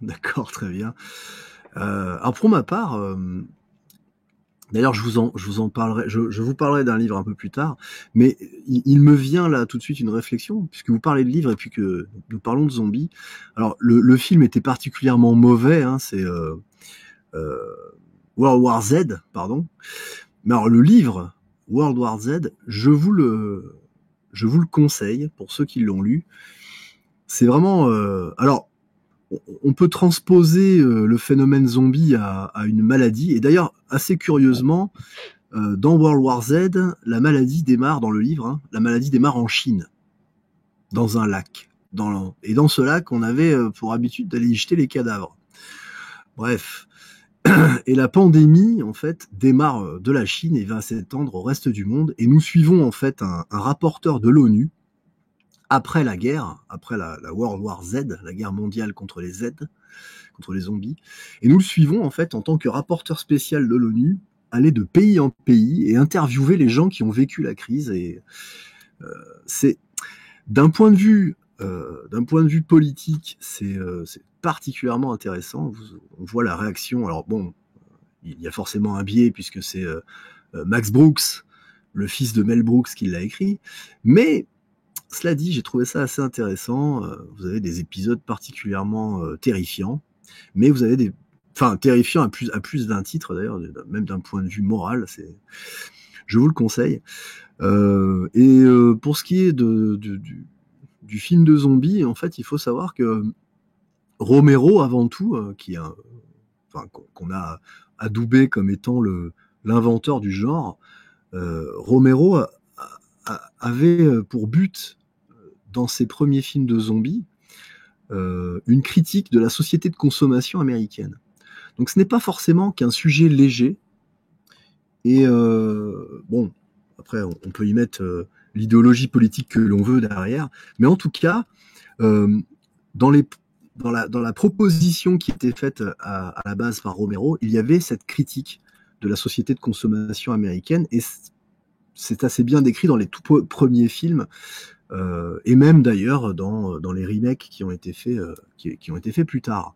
D'accord, très bien. Alors pour ma part, d'ailleurs je vous en parlerai, je vous parlerai d'un livre un peu plus tard, mais il me vient là tout de suite une réflexion, puisque vous parlez de livres et puis que nous parlons de zombies. Alors le film était particulièrement mauvais, hein, c'est euh, World War Z, pardon. Mais alors le livre World War Z, je vous le conseille pour ceux qui l'ont lu. C'est vraiment alors on peut transposer le phénomène zombie à une maladie. Et d'ailleurs, assez curieusement, dans World War Z, la maladie démarre dans le livre. Hein, la maladie démarre en Chine, dans un lac. Et dans ce lac, on avait pour habitude d'aller y jeter les cadavres. Bref. Et la pandémie, en fait, démarre de la Chine et va s'étendre au reste du monde. Et nous suivons, en fait, un rapporteur de l'ONU, après la guerre, après la World War Z, la guerre mondiale contre les Z, contre les zombies. Et nous le suivons, en fait, en tant que rapporteur spécial de l'ONU, aller de pays en pays et interviewer les gens qui ont vécu la crise. Et c'est, d'un point de vue politique, c'est particulièrement intéressant. On voit la réaction. Alors bon, il y a forcément un biais puisque c'est Max Brooks, le fils de Mel Brooks, qui l'a écrit. Mais cela dit, j'ai trouvé ça assez intéressant. Vous avez des épisodes particulièrement terrifiants, mais vous avez terrifiants à plus d'un titre d'ailleurs, même d'un point de vue moral. Je vous le conseille. Pour ce qui est du film de zombies, en fait, il faut savoir que Romero, avant tout, qu'on a adoubé comme étant l'inventeur du genre, Romero avait pour but, dans ses premiers films de zombies, une critique de la société de consommation américaine. Donc ce n'est pas forcément qu'un sujet léger. Et bon, après on peut y mettre l'idéologie politique que l'on veut derrière, mais en tout cas, dans la proposition qui était faite à la base par Romero, il y avait cette critique de la société de consommation américaine, et c'est assez bien décrit dans les tout premiers films, et même d'ailleurs dans les remakes qui ont été faits plus tard.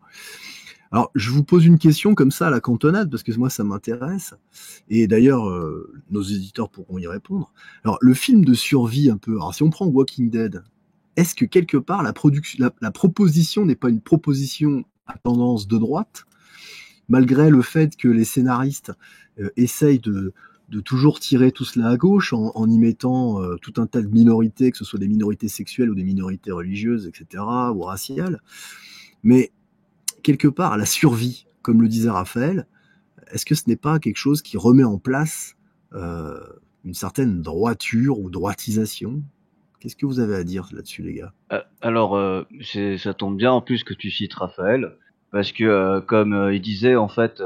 Alors, je vous pose une question comme ça à la cantonade, parce que moi, ça m'intéresse. Et d'ailleurs, nos éditeurs pourront y répondre. Alors, le film de survie, un peu... Alors, si on prend Walking Dead, est-ce que quelque part, la proposition n'est pas une proposition à tendance de droite, malgré le fait que les scénaristes essayent de toujours tirer tout cela à gauche, en y mettant tout un tas de minorités, que ce soit des minorités sexuelles ou des minorités religieuses, etc., ou raciales. Mais quelque part, la survie, comme le disait Raphaël, est-ce que ce n'est pas quelque chose qui remet en place une certaine droiture ou droitisation? Qu'est-ce que vous avez à dire là-dessus, les gars? Alors, ça tombe bien en plus que tu cites Raphaël, parce que comme il disait, en fait,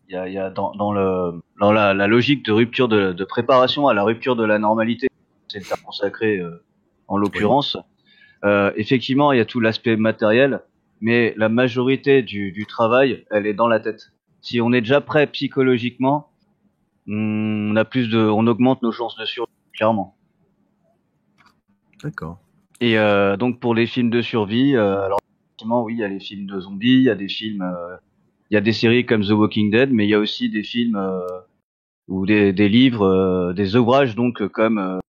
il y a dans la logique de rupture de préparation à la rupture de la normalité, c'est le terme consacré en l'occurrence. Oui. Effectivement, il y a tout l'aspect matériel, mais la majorité du travail, elle est dans la tête. Si on est déjà prêt psychologiquement, on augmente nos chances de survie, clairement. D'accord. Et donc pour les films de survie, alors effectivement, oui, il y a les films de zombies, il y a des films, il y a des séries comme The Walking Dead, mais il y a aussi des films ou des livres, des ouvrages donc comme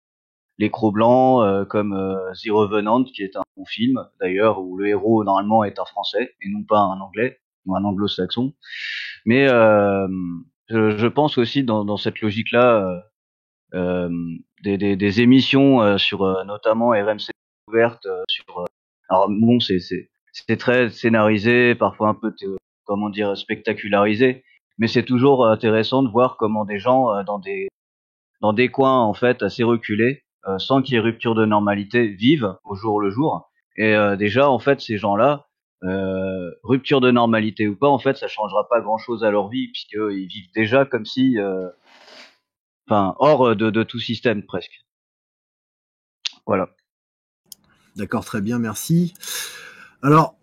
Les Cro-Blancs, comme The Revenant, qui est un bon film d'ailleurs, où le héros normalement est un Français et non pas un Anglais ou un Anglo-Saxon. Mais je pense aussi dans cette logique-là, des émissions sur notamment RMC Découverte, sur alors bon, c'est très scénarisé, parfois un peu comment dire, spectacularisé, mais c'est toujours intéressant de voir comment des gens dans des coins en fait assez reculés, sans qu'il y ait rupture de normalité, vivent au jour le jour. Et déjà en fait ces gens-là, rupture de normalité ou pas, en fait ça changera pas grand-chose à leur vie, puisqu'ils vivent déjà comme si hors de tout système presque. Voilà. D'accord, très bien, merci. Alors,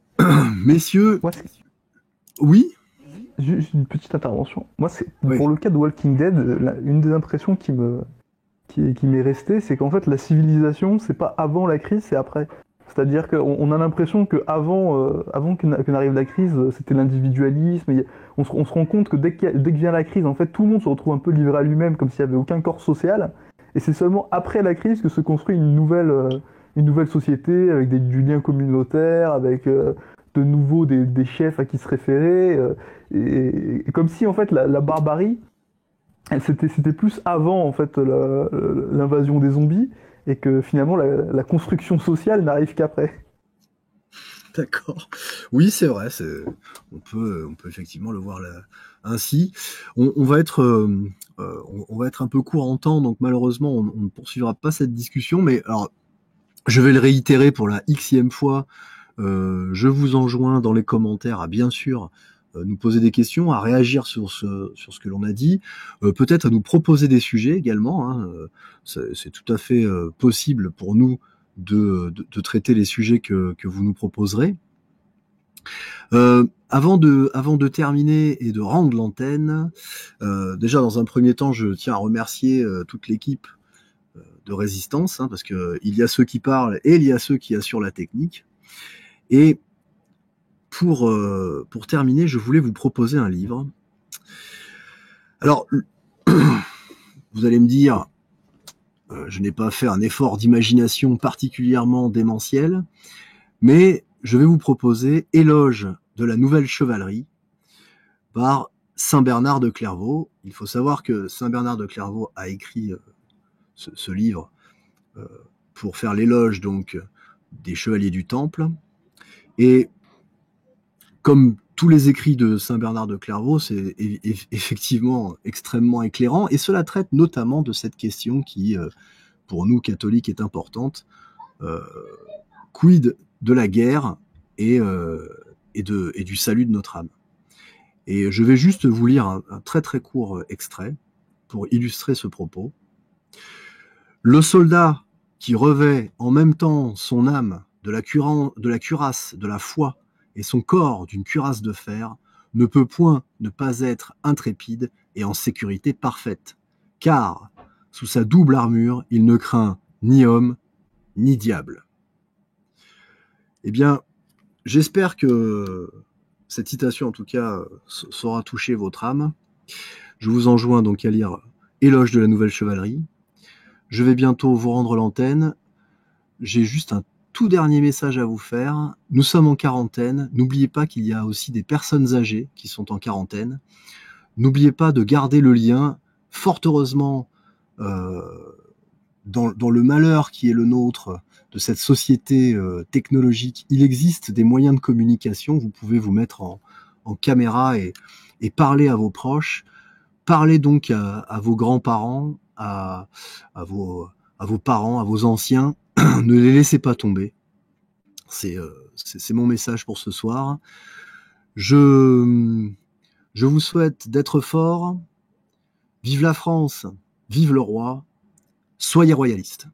messieurs, oui. Juste une petite intervention. Moi, pour le cas de Walking Dead, une des impressions qui m'est restée, c'est qu'en fait, la civilisation, c'est pas avant la crise, c'est après. C'est-à-dire qu'on a l'impression qu'avant que n'arrive la crise, c'était l'individualisme. On se rend compte que dès que vient la crise, en fait, tout le monde se retrouve un peu livré à lui-même, comme s'il n'y avait aucun corps social. Et c'est seulement après la crise que se construit une nouvelle société, avec du lien communautaire, avec de nouveau des chefs à qui se référer. Et comme si, en fait, la barbarie, c'était plus avant, en fait, l'invasion des zombies, et que finalement la construction sociale n'arrive qu'après. D'accord. Oui, c'est vrai. On peut effectivement le voir ainsi. On va être un peu court en temps, donc malheureusement on ne poursuivra pas cette discussion. Mais alors, je vais le réitérer pour la xème fois. Je vous enjoins dans les commentaires à bien sûr nous poser des questions, à réagir sur ce que l'on a dit, peut-être à nous proposer des sujets également. Hein. C'est tout à fait possible pour nous de traiter les sujets que vous nous proposerez. Avant de terminer et de rendre l'antenne, déjà dans un premier temps, je tiens à remercier toute l'équipe de Résistance, hein, parce que il y a ceux qui parlent et il y a ceux qui assurent la technique. Et pour terminer, je voulais vous proposer un livre. Alors, vous allez me dire, je n'ai pas fait un effort d'imagination particulièrement démentiel, mais je vais vous proposer Éloge de la nouvelle chevalerie par Saint Bernard de Clairvaux. Il faut savoir que Saint Bernard de Clairvaux a écrit ce livre pour faire l'éloge donc des chevaliers du Temple. Et comme tous les écrits de Saint Bernard de Clairvaux, c'est effectivement extrêmement éclairant, et cela traite notamment de cette question qui, pour nous catholiques, est importante. Quid de la guerre et du salut de notre âme. Et je vais juste vous lire un très très court extrait pour illustrer ce propos. Le soldat qui revêt en même temps son âme de la cuirasse de la foi et son corps d'une cuirasse de fer ne peut point ne pas être intrépide et en sécurité parfaite, car sous sa double armure, il ne craint ni homme ni diable. Eh bien, j'espère que cette citation, en tout cas, saura toucher votre âme. Je vous enjoins donc à lire Éloge de la Nouvelle Chevalerie. Je vais bientôt vous rendre l'antenne. J'ai juste un tout dernier message à vous faire. Nous sommes en quarantaine. N'oubliez pas qu'il y a aussi des personnes âgées qui sont en quarantaine. N'oubliez pas de garder le lien. Fort heureusement, dans le malheur qui est le nôtre, de cette société technologique, il existe des moyens de communication. Vous pouvez vous mettre en caméra et parler à vos proches. Parlez donc à vos grands-parents, à vos parents, à vos anciens. Ne les laissez pas tomber. C'est mon message pour ce soir. Je vous souhaite d'être forts. Vive la France, vive le roi. Soyez royalistes.